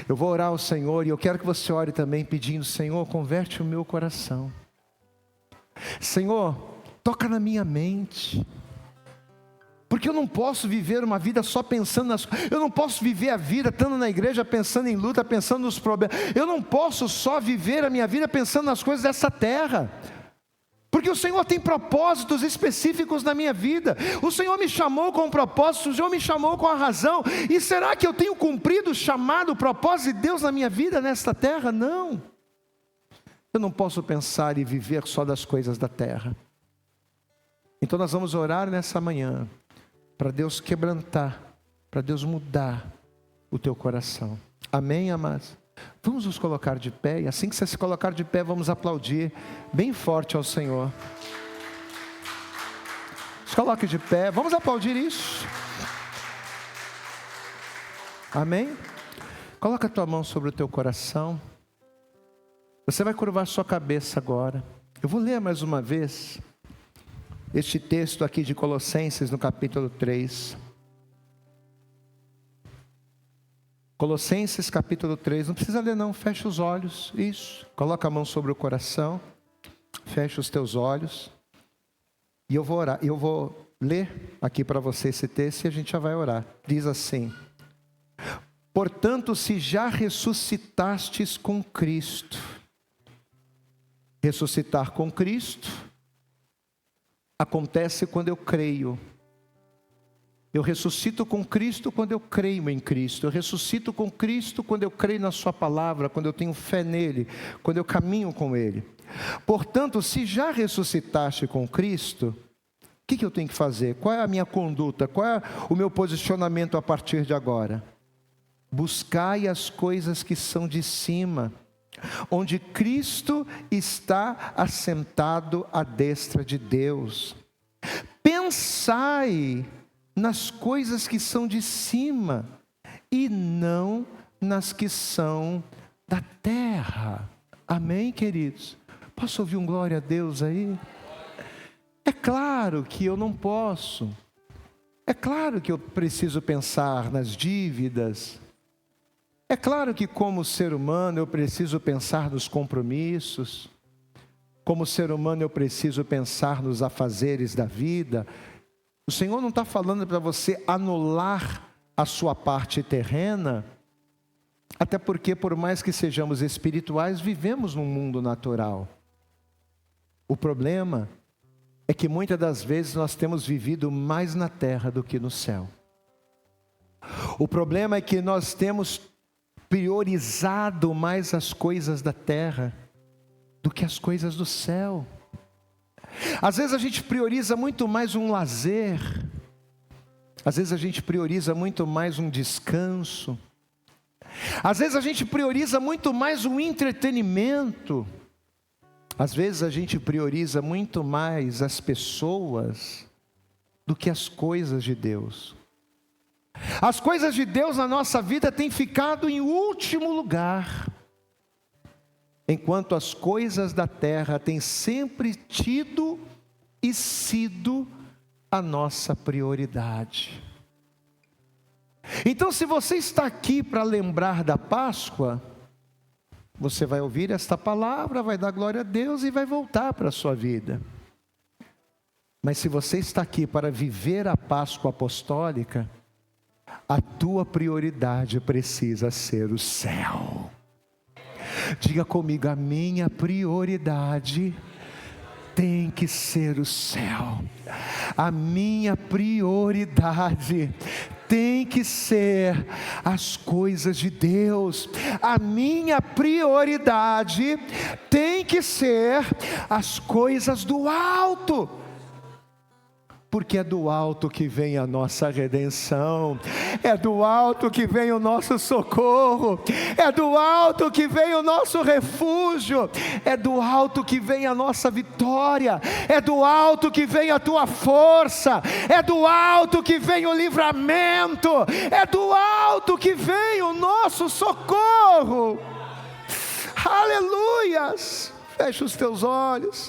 Eu vou orar ao Senhor e eu quero que você ore também pedindo: Senhor, converte o meu coração. Senhor, toca na minha mente. Porque eu não posso viver uma vida só pensando nas coisas. Eu não posso viver a vida estando na igreja pensando em luta, pensando nos problemas. Eu não posso só viver a minha vida pensando nas coisas dessa terra. Porque o Senhor tem propósitos específicos na minha vida. O Senhor me chamou com um propósito, o Senhor me chamou com a razão. E será que eu tenho cumprido o chamado, o propósito de Deus na minha vida nesta terra? Não. Eu não posso pensar e viver só das coisas da terra. Então nós vamos orar nessa manhã para Deus quebrantar, para Deus mudar o teu coração. Amém, amados? Vamos nos colocar de pé, e assim que você se colocar de pé, vamos aplaudir bem forte ao Senhor. Se coloque de pé, vamos aplaudir isso. Amém? Coloca a tua mão sobre o teu coração. Você vai curvar sua cabeça agora. Eu vou ler mais uma vez este texto aqui de Colossenses, no capítulo 3. Colossenses capítulo 3, não precisa ler não, fecha os olhos, isso. Coloca a mão sobre o coração, fecha os teus olhos. E eu vou orar, eu vou ler aqui para você esse texto e a gente já vai orar. Diz assim: portanto, se já ressuscitastes com Cristo. Ressuscitar com Cristo acontece quando eu creio. Eu ressuscito com Cristo quando eu creio em Cristo. Eu ressuscito com Cristo quando eu creio na sua palavra, quando eu tenho fé nele, quando eu caminho com ele. Portanto, se já ressuscitaste com Cristo, o que eu tenho que fazer? Qual é a minha conduta? Qual é o meu posicionamento a partir de agora? Buscai as coisas que são de cima, onde Cristo está assentado à destra de Deus. Pensai nas coisas que são de cima e não nas que são da terra. Amém, queridos? Posso ouvir um glória a Deus aí? É claro que eu não posso. É claro que eu preciso pensar nas dívidas. É claro que como ser humano eu preciso pensar nos compromissos. Como ser humano eu preciso pensar nos afazeres da vida. O Senhor não está falando para você anular a sua parte terrena. Até porque, por mais que sejamos espirituais, vivemos num mundo natural. O problema é que muitas das vezes nós temos vivido mais na terra do que no céu. O problema é que nós temos priorizado mais as coisas da terra do que as coisas do céu. Às vezes a gente prioriza muito mais um lazer, às vezes a gente prioriza muito mais um descanso, às vezes a gente prioriza muito mais um entretenimento, às vezes a gente prioriza muito mais as pessoas do que as coisas de Deus. As coisas de Deus na nossa vida têm ficado em último lugar, enquanto as coisas da terra têm sempre tido e sido a nossa prioridade. Então, se você está aqui para lembrar da Páscoa, você vai ouvir esta palavra, vai dar glória a Deus e vai voltar para a sua vida. Mas se você está aqui para viver a Páscoa apostólica, a tua prioridade precisa ser o céu. Diga comigo, a minha prioridade tem que ser o céu. A minha prioridade tem que ser as coisas de Deus. A minha prioridade tem que ser as coisas do alto. Porque é do alto que vem a nossa redenção, é do alto que vem o nosso socorro, é do alto que vem o nosso refúgio, é do alto que vem a nossa vitória, é do alto que vem a tua força, é do alto que vem o livramento, é do alto que vem o nosso socorro. Aleluias! Fecha os teus olhos.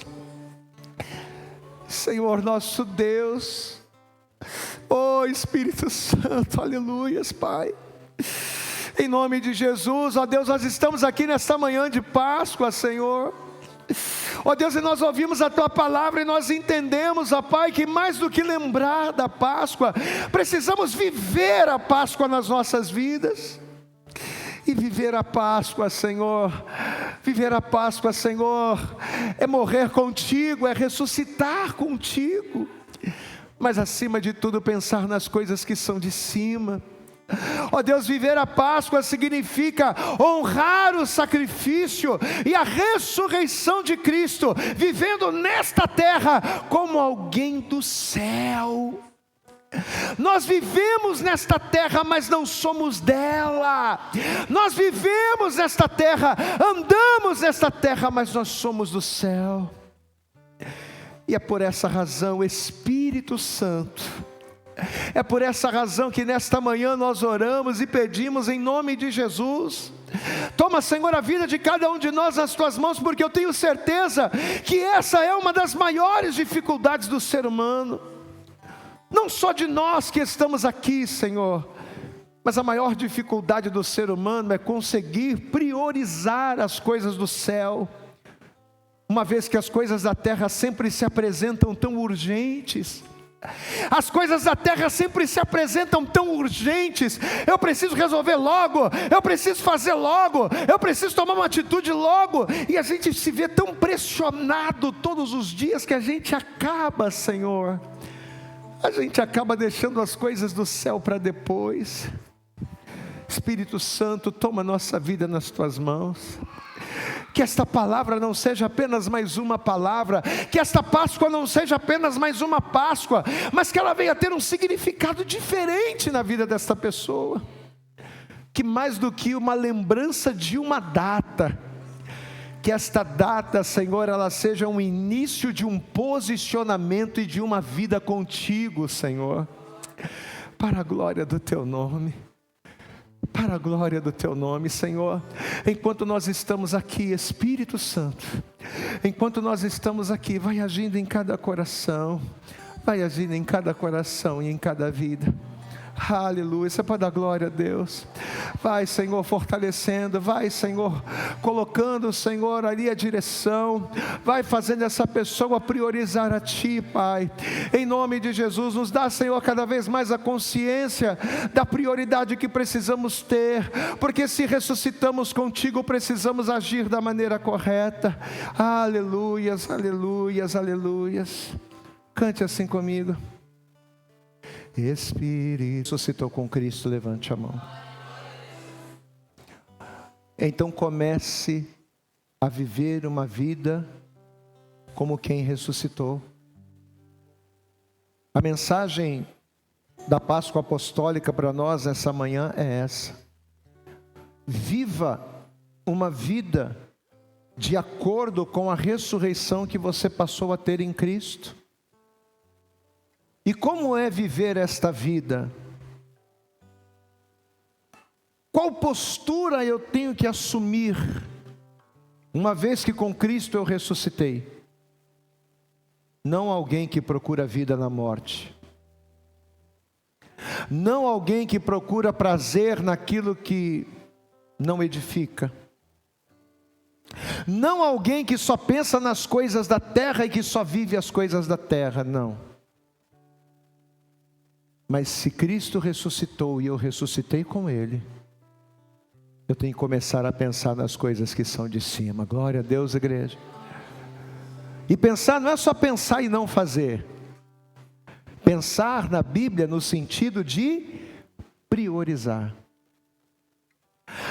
Senhor nosso Deus, oh Espírito Santo, aleluias, Pai, em nome de Jesus, ó Deus, nós estamos aqui nesta manhã de Páscoa, Senhor, ó Deus, e nós ouvimos a Tua palavra e nós entendemos, ó Pai, que mais do que lembrar da Páscoa, precisamos viver a Páscoa nas nossas vidas. E viver a Páscoa, Senhor, viver a Páscoa, Senhor, é morrer contigo, é ressuscitar contigo, mas acima de tudo pensar nas coisas que são de cima. Ó Deus, viver a Páscoa significa honrar o sacrifício e a ressurreição de Cristo, vivendo nesta terra como alguém do céu. Nós vivemos nesta terra, mas não somos dela. Nós vivemos nesta terra, andamos nesta terra, mas nós somos do céu. E é por essa razão, Espírito Santo, é por essa razão que nesta manhã nós oramos e pedimos em nome de Jesus. Toma, Senhor, a vida de cada um de nós nas Tuas mãos, porque eu tenho certeza que essa é uma das maiores dificuldades do ser humano. Não só de nós que estamos aqui, Senhor, mas a maior dificuldade do ser humano é conseguir priorizar as coisas do céu, uma vez que as coisas da terra sempre se apresentam tão urgentes. As coisas da terra sempre se apresentam tão urgentes. Eu preciso resolver logo, eu preciso fazer logo, eu preciso tomar uma atitude logo. E a gente se vê tão pressionado todos os dias que a gente acaba, Senhor, a gente acaba deixando as coisas do céu para depois. Espírito Santo, toma nossa vida nas Tuas mãos. Que esta palavra não seja apenas mais uma palavra, que esta Páscoa não seja apenas mais uma Páscoa, mas que ela venha ter um significado diferente na vida desta pessoa. Que mais do que uma lembrança de uma data, que esta data, Senhor, ela seja um início de um posicionamento e de uma vida contigo, Senhor, para a glória do Teu nome. Para a glória do Teu nome, Senhor. Enquanto nós estamos aqui, Espírito Santo, enquanto nós estamos aqui, vai agindo em cada coração, vai agindo em cada coração e em cada vida. Aleluia, você pode dar glória a Deus. Vai, Senhor, fortalecendo, vai, Senhor, colocando, Senhor, ali a direção, vai fazendo essa pessoa priorizar a Ti, Pai, em nome de Jesus. Nos dá, Senhor, cada vez mais a consciência da prioridade que precisamos ter, porque se ressuscitamos contigo, precisamos agir da maneira correta. Aleluias, aleluias, aleluias. Cante assim comigo. Espírito, ressuscitou com Cristo, levante a mão. Então comece a viver uma vida como quem ressuscitou. A mensagem da Páscoa Apostólica para nós essa manhã é essa: viva uma vida de acordo com a ressurreição que você passou a ter em Cristo. E como é viver esta vida? Qual postura eu tenho que assumir, uma vez que com Cristo eu ressuscitei? Não alguém que procura vida na morte. Não alguém que procura prazer naquilo que não edifica. Não alguém que só pensa nas coisas da terra e que só vive as coisas da terra, não. Mas se Cristo ressuscitou e eu ressuscitei com Ele, eu tenho que começar a pensar nas coisas que são de cima. Glória a Deus, igreja. E pensar não é só pensar e não fazer. Pensar na Bíblia no sentido de priorizar.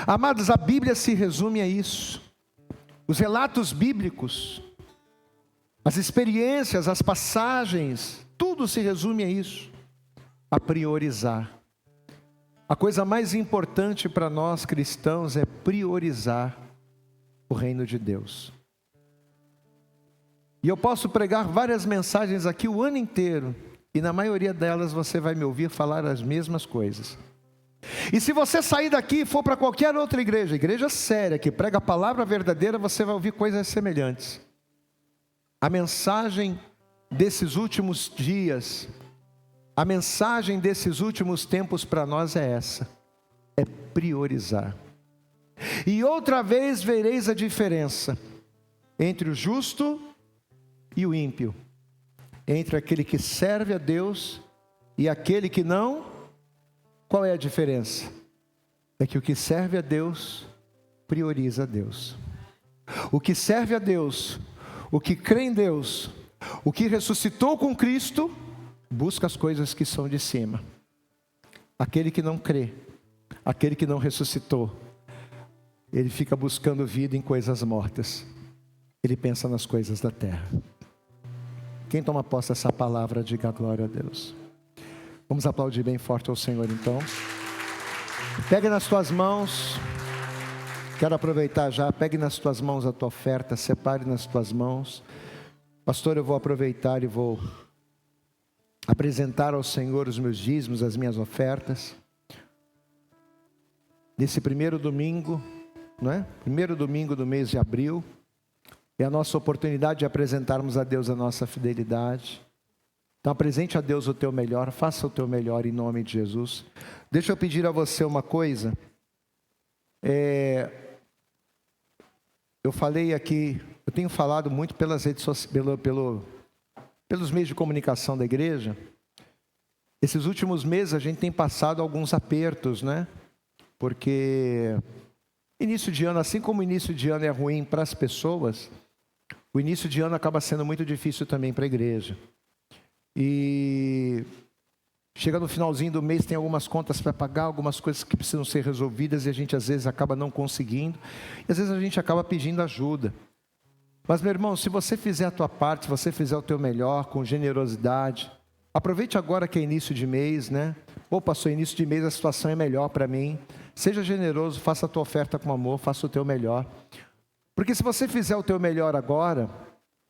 Amados, a Bíblia se resume a isso. Os relatos bíblicos, as experiências, as passagens, tudo se resume a isso. A priorizar. A coisa mais importante para nós cristãos é priorizar o reino de Deus. E eu posso pregar várias mensagens aqui o ano inteiro, e na maioria delas você vai me ouvir falar as mesmas coisas. E se você sair daqui e for para qualquer outra igreja, igreja séria, que prega a palavra verdadeira, você vai ouvir coisas semelhantes. A mensagem desses últimos dias, a mensagem desses últimos tempos para nós é essa: é priorizar. E outra vez vereis a diferença entre o justo e o ímpio, entre aquele que serve a Deus e aquele que não. Qual é a diferença? É que o que serve a Deus prioriza a Deus. O que serve a Deus, o que crê em Deus, o que ressuscitou com Cristo, busca as coisas que são de cima. Aquele que não crê, aquele que não ressuscitou, ele fica buscando vida em coisas mortas. Ele pensa nas coisas da terra. Quem toma posse dessa palavra, diga glória a Deus. Vamos aplaudir bem forte ao Senhor então. Pegue nas tuas mãos. Quero aproveitar já, pegue nas tuas mãos a tua oferta, separe nas tuas mãos. Pastor, eu vou aproveitar e vou apresentar ao Senhor os meus dízimos, as minhas ofertas. Nesse primeiro domingo, não é? Primeiro domingo do mês de abril, é a nossa oportunidade de apresentarmos a Deus a nossa fidelidade. Então apresente a Deus o teu melhor, faça o teu melhor em nome de Jesus. Deixa eu pedir a você uma coisa. Eu falei aqui, eu tenho falado muito pelas redes sociais, pelos meios de comunicação da igreja. Esses últimos meses a gente tem passado alguns apertos, né? Porque início de ano, assim como o início de ano é ruim para as pessoas, o início de ano acaba sendo muito difícil também para a igreja. E chega no finalzinho do mês, tem algumas contas para pagar, algumas coisas que precisam ser resolvidas e a gente às vezes acaba não conseguindo. E às vezes a gente acaba pedindo ajuda. Mas meu irmão, se você fizer a tua parte, se você fizer o teu melhor, com generosidade, aproveite agora que é início de mês, né? Ou passou início de mês, a situação é melhor para mim. Seja generoso, faça a tua oferta com amor, faça o teu melhor. Porque se você fizer o teu melhor agora,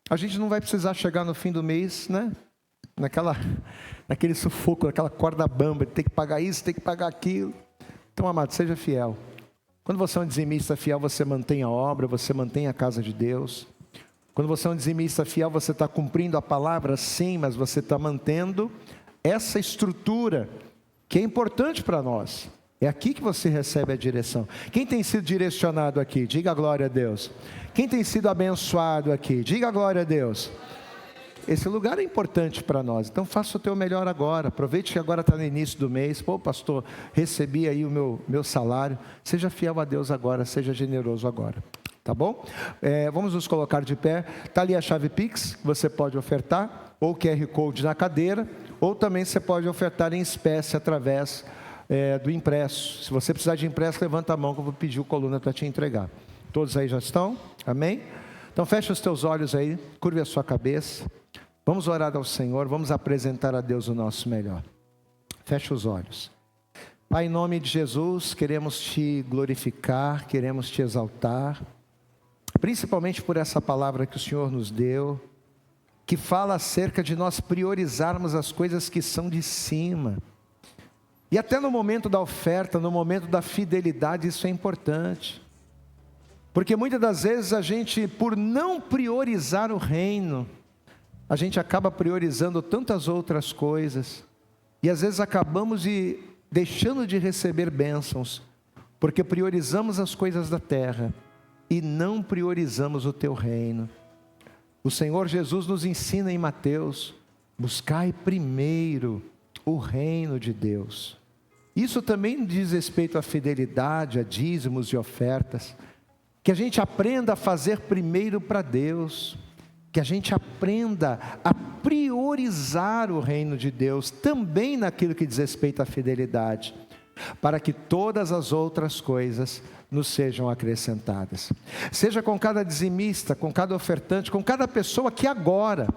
a gente não vai precisar chegar no fim do mês, né? Naquele sufoco, naquela corda bamba, de ter que pagar isso, ter que pagar aquilo. Então, amado, seja fiel. Quando você é um dizimista fiel, você mantém a obra, você mantém a casa de Deus. Quando você é um dizimista fiel, você está cumprindo a palavra, sim, mas você está mantendo essa estrutura que é importante para nós. É aqui que você recebe a direção. Quem tem sido direcionado aqui? Diga glória a Deus. Quem tem sido abençoado aqui? Diga glória a Deus. Esse lugar é importante para nós, então faça o teu melhor agora. Aproveite que agora está no início do mês. Pô, pastor, recebi aí o meu salário. Seja fiel a Deus agora, seja generoso agora, tá bom? Vamos nos colocar de pé. Está ali a chave Pix, que você pode ofertar, ou QR Code na cadeira, ou também você pode ofertar em espécie através do impresso. Se você precisar de impresso, levanta a mão que eu vou pedir o coluna para te entregar. Todos aí já estão? Amém? Então feche os teus olhos aí, curve a sua cabeça. Vamos orar ao Senhor, vamos apresentar a Deus o nosso melhor. Feche os olhos. Pai, em nome de Jesus, queremos te glorificar, queremos te exaltar, principalmente por essa palavra que o Senhor nos deu, que fala acerca de nós priorizarmos as coisas que são de cima. E até no momento da oferta, no momento da fidelidade, isso é importante. Porque muitas das vezes a gente, por não priorizar o reino, a gente acaba priorizando tantas outras coisas, e às vezes acabamos deixando de receber bênçãos, porque priorizamos as coisas da terra, e não priorizamos o teu reino. O Senhor Jesus nos ensina em Mateus: buscai primeiro o reino de Deus. Isso também diz respeito à fidelidade, a dízimos e ofertas, que a gente aprenda a fazer primeiro para Deus, que a gente aprenda a priorizar o reino de Deus, também naquilo que diz respeito à fidelidade, para que todas as outras coisas nos sejam acrescentadas. Seja com cada dizimista, com cada ofertante, com cada pessoa que agora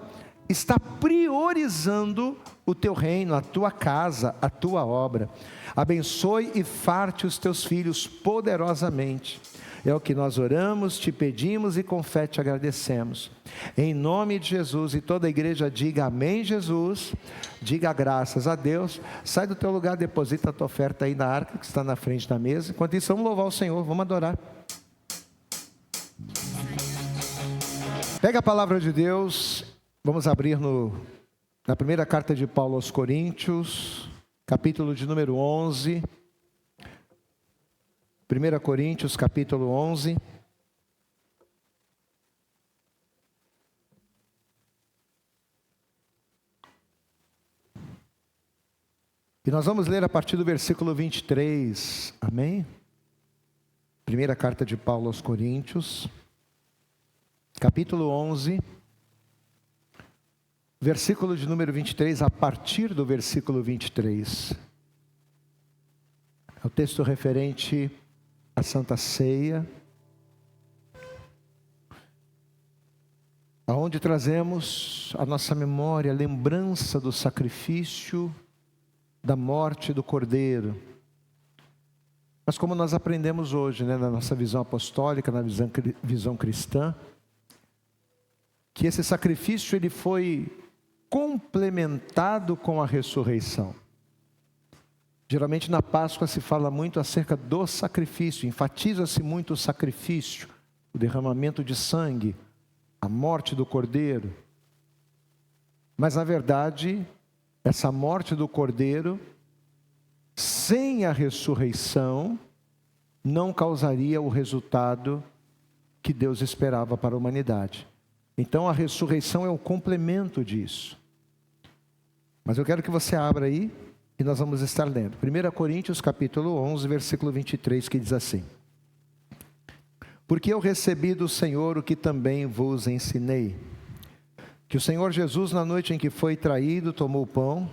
está priorizando o teu reino, a tua casa, a tua obra. Abençoe e farte os teus filhos poderosamente. É o que nós oramos, te pedimos e com fé te agradecemos. Em nome de Jesus, e toda a igreja diga amém, Jesus. Diga graças a Deus. Sai do teu lugar, deposita a tua oferta aí na arca que está na frente da mesa. Enquanto isso, vamos louvar o Senhor, vamos adorar. Pega a palavra de Deus, vamos abrir na primeira carta de Paulo aos Coríntios, capítulo de número 11. 1 Coríntios, capítulo 11. E nós vamos ler a partir do versículo 23, amém? Primeira carta de Paulo aos Coríntios, capítulo 11, versículo de número 23, a partir do versículo 23. É o texto referente à Santa Ceia, aonde trazemos a nossa memória, a lembrança do sacrifício, da morte do Cordeiro. Mas como nós aprendemos hoje, na nossa visão apostólica, na visão cristã, que esse sacrifício ele foi complementado com a ressurreição. Geralmente na Páscoa se fala muito acerca do sacrifício, enfatiza-se muito o sacrifício, o derramamento de sangue, a morte do Cordeiro. Mas na verdade, essa morte do Cordeiro, sem a ressurreição, não causaria o resultado que Deus esperava para a humanidade. Então a ressurreição é o complemento disso. Mas eu quero que você abra aí, e nós vamos estar lendo. 1 Coríntios capítulo 11, versículo 23, que diz assim: porque eu recebi do Senhor o que também vos ensinei, que o Senhor Jesus, na noite em que foi traído, tomou o pão,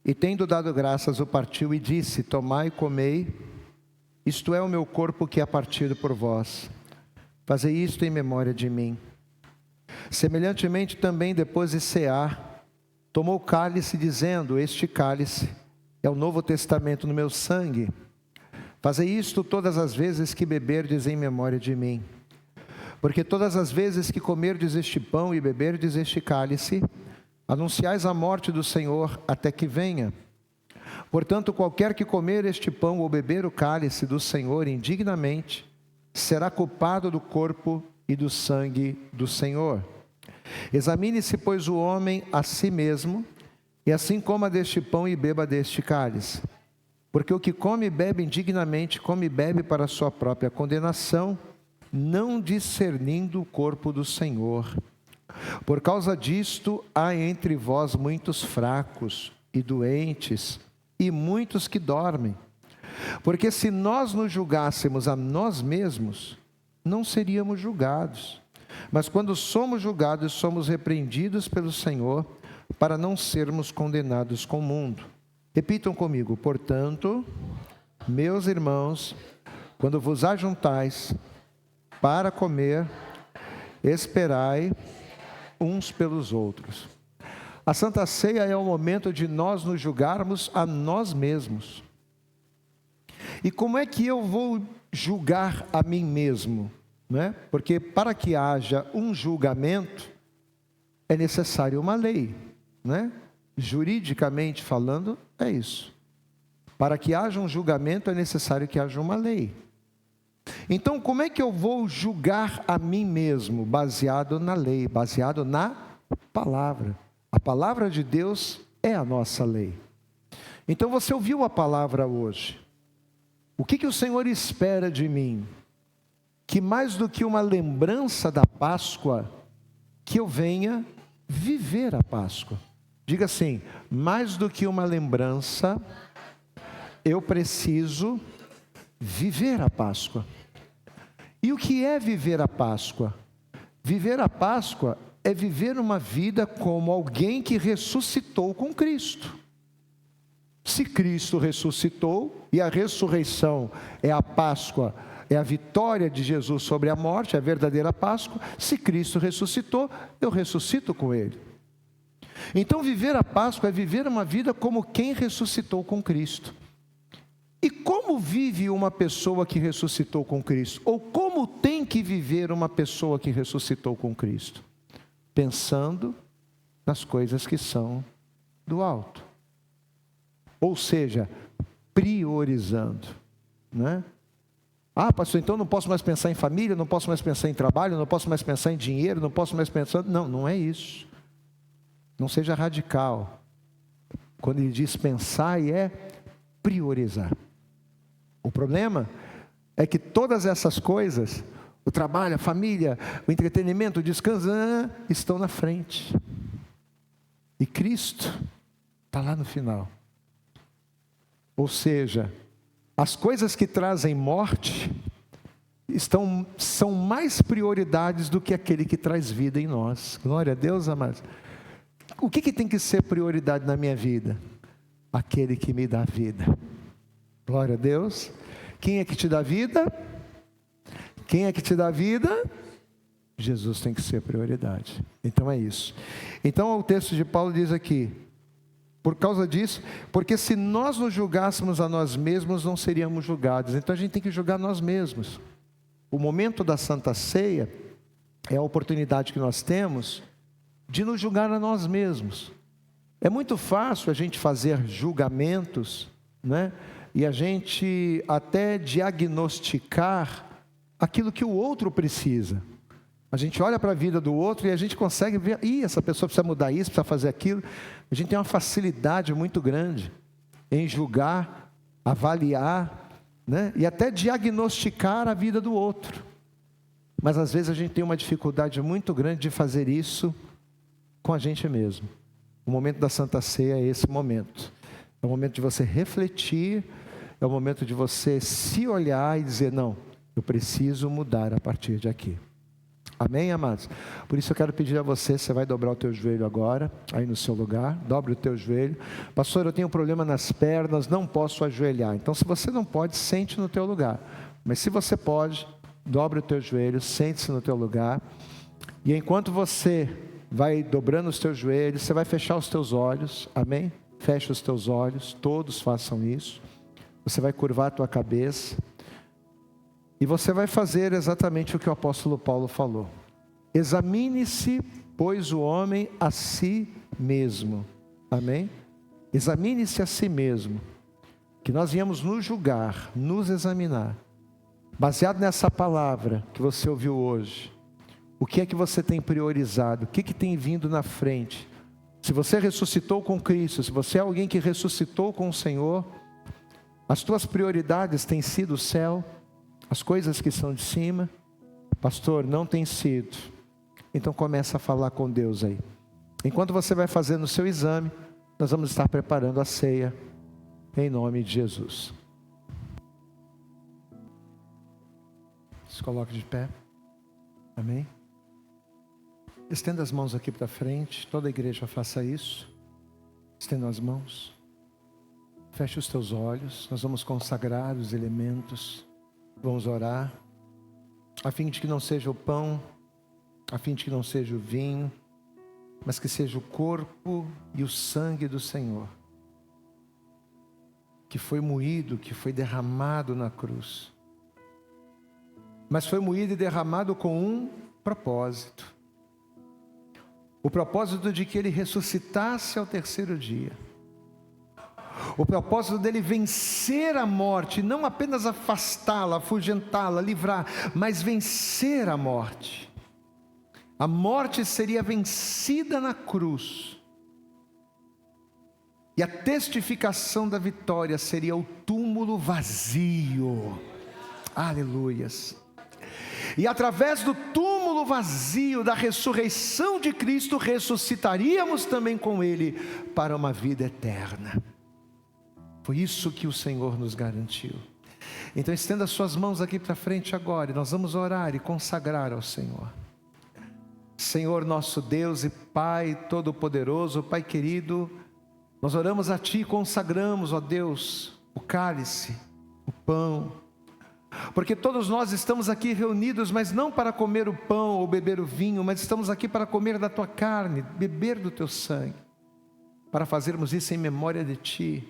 e tendo dado graças, o partiu e disse: tomai e comei, isto é o meu corpo que é partido por vós, fazei isto em memória de mim. Semelhantemente também, depois de cear, tomou o cálice, dizendo: este cálice é o novo testamento no meu sangue. Fazei isto todas as vezes que beberdes em memória de mim. Porque todas as vezes que comerdes este pão e beberdes este cálice, anunciais a morte do Senhor até que venha. Portanto, qualquer que comer este pão ou beber o cálice do Senhor indignamente, será culpado do corpo e do sangue do Senhor. Examine-se, pois, o homem a si mesmo, e assim coma deste pão e beba deste cálice. Porque o que come e bebe indignamente, come e bebe para a sua própria condenação, não discernindo o corpo do Senhor. Por causa disto, há entre vós muitos fracos e doentes, e muitos que dormem. Porque se nós nos julgássemos a nós mesmos, não seríamos julgados. Mas quando somos julgados, somos repreendidos pelo Senhor, para não sermos condenados com o mundo. Repitam comigo: portanto, meus irmãos, quando vos ajuntais para comer, esperai uns pelos outros. A Santa Ceia é o momento de nós nos julgarmos a nós mesmos. E como é que eu vou julgar a mim mesmo? Né? Porque para que haja um julgamento, é necessário uma lei, né? Juridicamente falando, é isso. Para que haja um julgamento, é necessário que haja uma lei. Então, como é que eu vou julgar a mim mesmo? Baseado na lei, baseado na palavra. A palavra de Deus é a nossa lei. Então, você ouviu a palavra hoje. O que o Senhor espera de mim? Que mais do que uma lembrança da Páscoa, que eu venha viver a Páscoa. Diga assim: mais do que uma lembrança, eu preciso viver a Páscoa. E o que é viver a Páscoa? Viver a Páscoa é viver uma vida como alguém que ressuscitou com Cristo. Se Cristo ressuscitou, e a ressurreição é a Páscoa, é a vitória de Jesus sobre a morte, a verdadeira Páscoa. Se Cristo ressuscitou, eu ressuscito com Ele. Então viver a Páscoa é viver uma vida como quem ressuscitou com Cristo. E como vive uma pessoa que ressuscitou com Cristo? Ou como tem que viver uma pessoa que ressuscitou com Cristo? Pensando nas coisas que são do alto. Ou seja, priorizando, né? Ah, pastor, então não posso mais pensar em família, não posso mais pensar em trabalho, não posso mais pensar em dinheiro, não posso mais pensar... Não, não é isso. Não seja radical. Quando ele diz pensar, é priorizar. O problema é que todas essas coisas, o trabalho, a família, o entretenimento, o descanso, estão na frente. E Cristo está lá no final. Ou seja, as coisas que trazem morte são mais prioridades do que aquele que traz vida em nós. Glória a Deus, amados. O que tem que ser prioridade na minha vida? Aquele que me dá vida. Glória a Deus. Quem é que te dá vida? Quem é que te dá vida? Jesus tem que ser prioridade. Então é isso. Então o texto de Paulo diz aqui: por causa disso, porque se nós nos julgássemos a nós mesmos, não seríamos julgados. Então a gente tem que julgar nós mesmos. O momento da Santa Ceia é a oportunidade que nós temos de nos julgar a nós mesmos. É muito fácil a gente fazer julgamentos, né? E a gente até diagnosticar aquilo que o outro precisa. A gente olha para a vida do outro e a gente consegue ver, essa pessoa precisa mudar isso, precisa fazer aquilo. A gente tem uma facilidade muito grande em julgar, avaliar, né? E até diagnosticar a vida do outro. Mas às vezes a gente tem uma dificuldade muito grande de fazer isso com a gente mesmo. O momento da Santa Ceia é esse momento. É o momento de você refletir, é o momento de você se olhar e dizer: não, eu preciso mudar a partir de aqui. Amém, amados? Por isso eu quero pedir a você vai dobrar o teu joelho agora, aí no seu lugar, dobre o teu joelho. Pastor, eu tenho um problema nas pernas, não posso ajoelhar. Então, se você não pode, sente no teu lugar. Mas se você pode, dobre o teu joelho, sente-se no teu lugar. E enquanto você vai dobrando os teus joelhos, você vai fechar os teus olhos, amém? Fecha os teus olhos, todos façam isso. Você vai curvar a tua cabeça. E você vai fazer exatamente o que o apóstolo Paulo falou. Examine-se, pois, o homem a si mesmo. Amém? Examine-se a si mesmo. Que nós viemos nos julgar, nos examinar. Baseado nessa palavra que você ouviu hoje. O que é que você tem priorizado? O que tem vindo na frente? Se você ressuscitou com Cristo, se você é alguém que ressuscitou com o Senhor, as tuas prioridades têm sido o céu, as coisas que são de cima. Pastor, não tem sido. Então começa a falar com Deus aí. Enquanto você vai fazendo o seu exame, nós vamos estar preparando a ceia, em nome de Jesus. Se coloque de pé. Amém? Estenda as mãos aqui para frente. Toda a igreja faça isso. Estenda as mãos. Feche os teus olhos. Nós vamos consagrar os elementos. Vamos orar. A fim de que não seja o pão, a fim de que não seja o vinho, mas que seja o corpo e o sangue do Senhor, que foi moído, que foi derramado na cruz. Mas foi moído e derramado com um propósito. O propósito de que ele ressuscitasse ao terceiro dia. O propósito dele vencer a morte, não apenas afastá-la, afugentá-la, livrar, mas vencer a morte. A morte seria vencida na cruz. E a testificação da vitória seria o túmulo vazio. Aleluias. E através do túmulo vazio, da ressurreição de Cristo, ressuscitaríamos também com Ele para uma vida eterna. Foi isso que o Senhor nos garantiu. Então estenda suas mãos aqui para frente agora, e nós vamos orar e consagrar ao Senhor. Senhor nosso Deus e Pai Todo-Poderoso, Pai querido, nós oramos a Ti e consagramos, ó Deus, o cálice, o pão, porque todos nós estamos aqui reunidos, mas não para comer o pão ou beber o vinho, mas estamos aqui para comer da Tua carne, beber do Teu sangue, para fazermos isso em memória de Ti.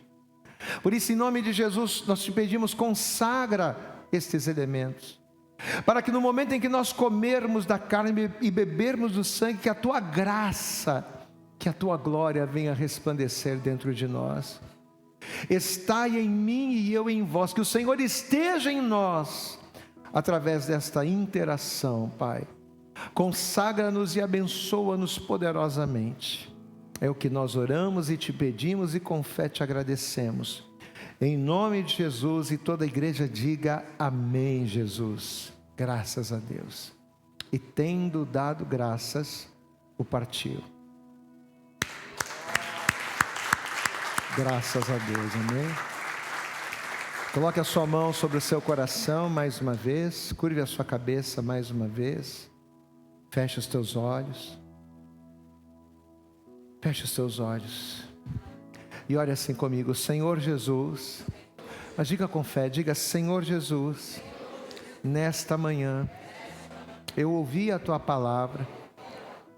Por isso, em nome de Jesus, nós Te pedimos, consagra estes elementos, para que no momento em que nós comermos da carne e bebermos do sangue, que a Tua graça, que a Tua glória venha resplandecer dentro de nós. Estai em mim e eu em vós, que o Senhor esteja em nós, através desta interação, Pai. Consagra-nos e abençoa-nos poderosamente. É o que nós oramos e Te pedimos e com fé Te agradecemos. Em nome de Jesus, e toda a igreja diga amém, Jesus. Graças a Deus. E tendo dado graças, o partiu. Graças a Deus, amém. Coloque a sua mão sobre o seu coração mais uma vez. Curve a sua cabeça mais uma vez. Feche os teus olhos. Feche os teus olhos. E ore assim comigo, Senhor Jesus. Mas diga com fé, diga, Senhor Jesus, nesta manhã, eu ouvi a Tua palavra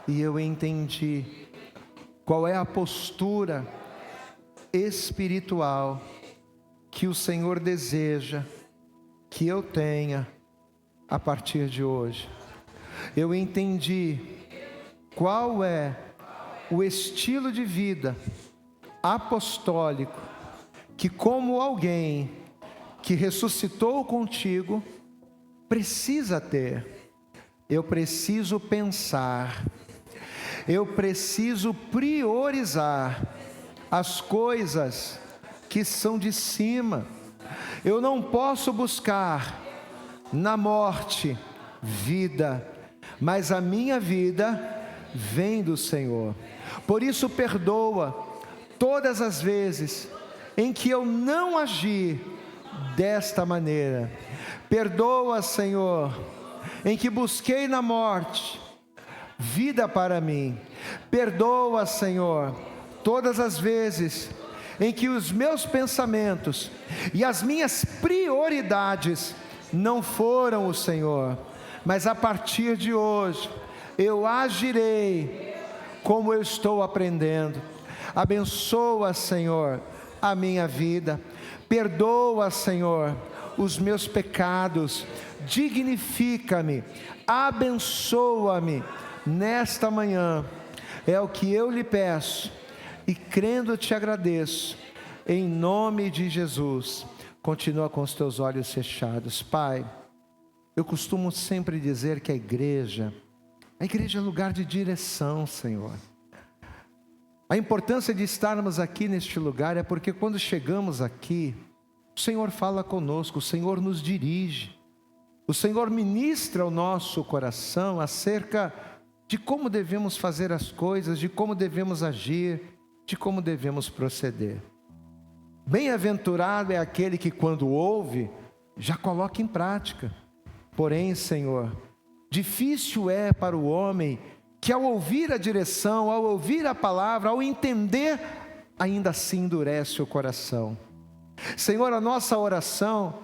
e eu entendi qual é a postura espiritual que o Senhor deseja que eu tenha a partir de hoje. Eu entendi qual é o estilo de vida apostólico que, como alguém que ressuscitou contigo, precisa ter. Eu preciso pensar, eu preciso priorizar as coisas que são de cima. Eu não posso buscar na morte vida, mas a minha vida vem do Senhor. Por isso perdoa todas as vezes em que eu não agi desta maneira. Perdoa, Senhor, em que busquei na morte vida para mim. Perdoa, Senhor, todas as vezes em que os meus pensamentos e as minhas prioridades não foram o Senhor, mas a partir de hoje eu agirei como eu estou aprendendo. Abençoa, Senhor, a minha vida. Perdoa, Senhor, os meus pecados. Dignifica-me, abençoa-me nesta manhã. É o que eu lhe peço e crendo te agradeço, em nome de Jesus. Continua com os teus olhos fechados. Pai, eu costumo sempre dizer que a igreja é lugar de direção, Senhor. A importância de estarmos aqui neste lugar é porque quando chegamos aqui, o Senhor fala conosco, o Senhor nos dirige. O Senhor ministra ao nosso coração acerca de como devemos fazer as coisas, de como devemos agir, de como devemos proceder. Bem-aventurado é aquele que quando ouve, já coloca em prática. Porém, Senhor, difícil é para o homem que ao ouvir a direção, ao ouvir a palavra, ao entender, ainda assim endurece o coração. Senhor, a nossa oração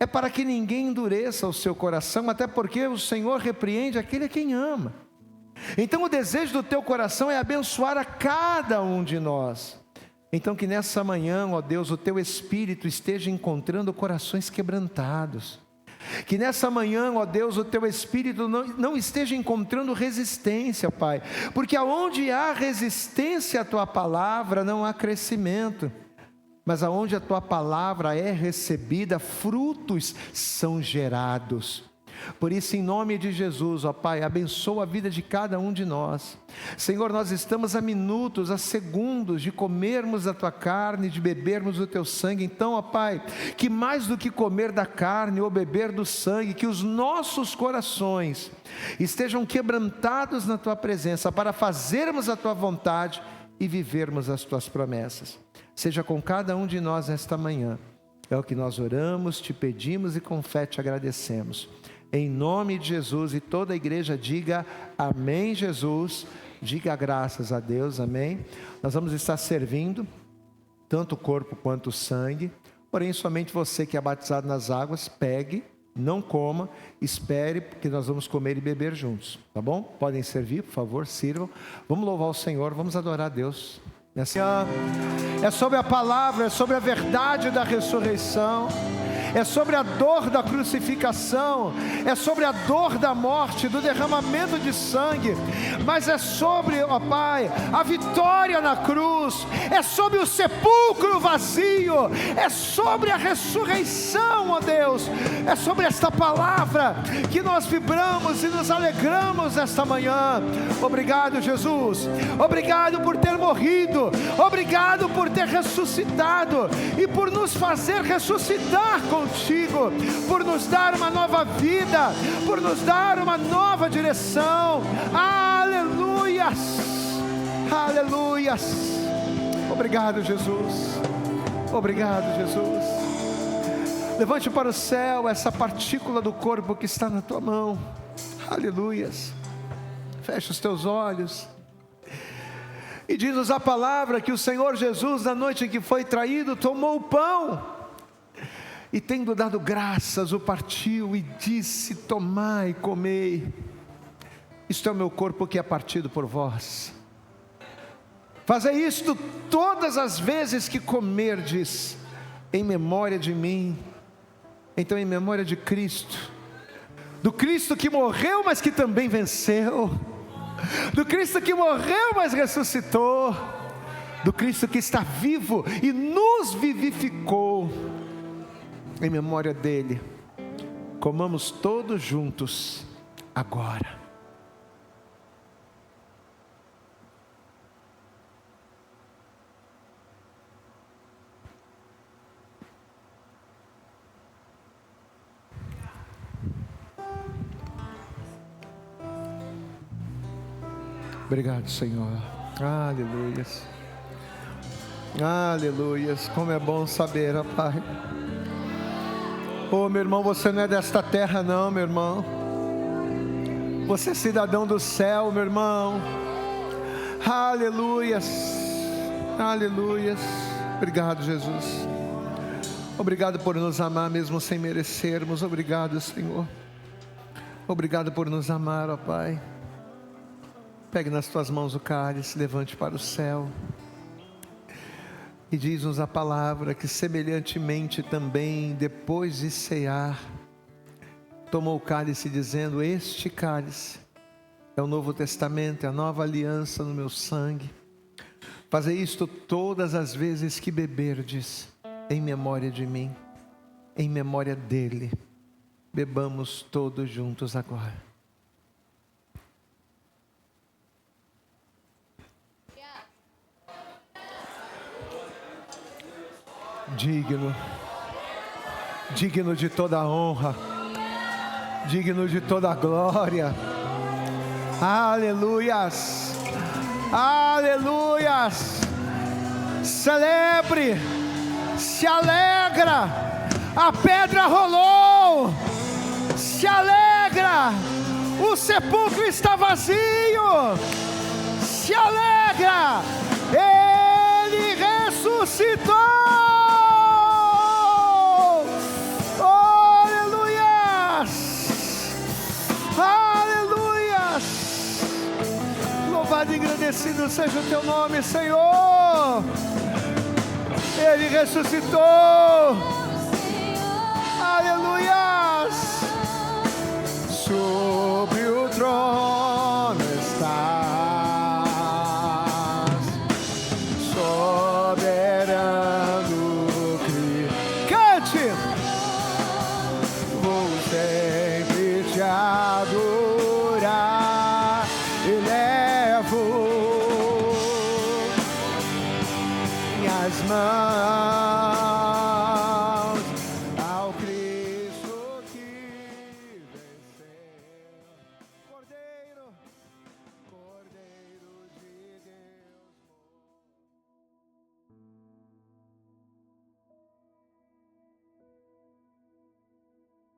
é para que ninguém endureça o seu coração, até porque o Senhor repreende aquele a quem ama. Então o desejo do teu coração é abençoar a cada um de nós. Então que nessa manhã, ó Deus, o teu Espírito esteja encontrando corações quebrantados. Que nessa manhã, ó Deus, o teu Espírito não esteja encontrando resistência, Pai. Porque aonde há resistência à tua palavra, não há crescimento. Mas aonde a tua palavra é recebida, frutos são gerados. Por isso, em nome de Jesus, ó Pai, abençoa a vida de cada um de nós. Senhor, nós estamos a minutos, a segundos de comermos a tua carne, de bebermos o teu sangue. Então, ó Pai, que mais do que comer da carne ou beber do sangue, que os nossos corações estejam quebrantados na tua presença, para fazermos a tua vontade e vivermos as tuas promessas. Seja com cada um de nós esta manhã. É o que nós oramos, te pedimos e com fé te agradecemos. Em nome de Jesus, e toda a igreja diga amém, Jesus. Diga graças a Deus, amém. Nós vamos estar servindo tanto o corpo quanto o sangue. Porém, somente você que é batizado nas águas, pegue, não coma, espere, porque nós vamos comer e beber juntos, tá bom? Podem servir, por favor, sirvam. Vamos louvar o Senhor, vamos adorar a Deus. É sobre a palavra, é sobre a verdade da ressurreição, é sobre a dor da crucificação, é sobre a dor da morte, do derramamento de sangue, mas é sobre, ó Pai, a vitória na cruz, é sobre o sepulcro vazio, é sobre a ressurreição, ó Deus, é sobre esta palavra que nós vibramos e nos alegramos esta manhã. Obrigado, Jesus, obrigado por ter morrido, obrigado por ter ressuscitado e por nos fazer ressuscitar contigo, por nos dar uma nova vida, por nos dar uma nova direção. Aleluias, aleluias. Obrigado, Jesus, obrigado, Jesus. Levante para o céu essa partícula do corpo que está na tua mão. Aleluias. Fecha os teus olhos. E diz-nos a palavra que o Senhor Jesus, na noite em que foi traído, tomou o pão e, tendo dado graças, o partiu e disse: tomai e comei, isto é o meu corpo que é partido por vós. Fazei isto todas as vezes que comerdes, em memória de mim. Então, em memória de Cristo, do Cristo que morreu, mas que também venceu, do Cristo que morreu, mas ressuscitou, do Cristo que está vivo e nos vivificou, em memória dele, comamos todos juntos agora. Obrigado, Senhor. Aleluias. Aleluias. Como é bom saber, ó Pai. Oh, meu irmão, você não é desta terra não, meu irmão. Você é cidadão do céu, meu irmão. Aleluias. Aleluias. Obrigado, Jesus. Obrigado por nos amar mesmo sem merecermos. Obrigado, Senhor. Obrigado por nos amar, ó Pai. Pegue nas tuas mãos o cálice, levante para o céu. E diz-nos a palavra que semelhantemente também, depois de cear, tomou o cálice dizendo: este cálice é o novo testamento, é a nova aliança no meu sangue. Fazei isto todas as vezes que beberdes, em memória de mim, em memória dele. Bebamos todos juntos agora. digno, digno de toda a honra, digno de toda a glória. Aleluias, aleluias. Celebre, se alegra, a pedra rolou, se alegra, o sepulcro está vazio, se alegra, Ele ressuscitou. Aleluias, aleluias. Louvado e agradecido seja o teu nome, Senhor. Ele ressuscitou. Aleluia.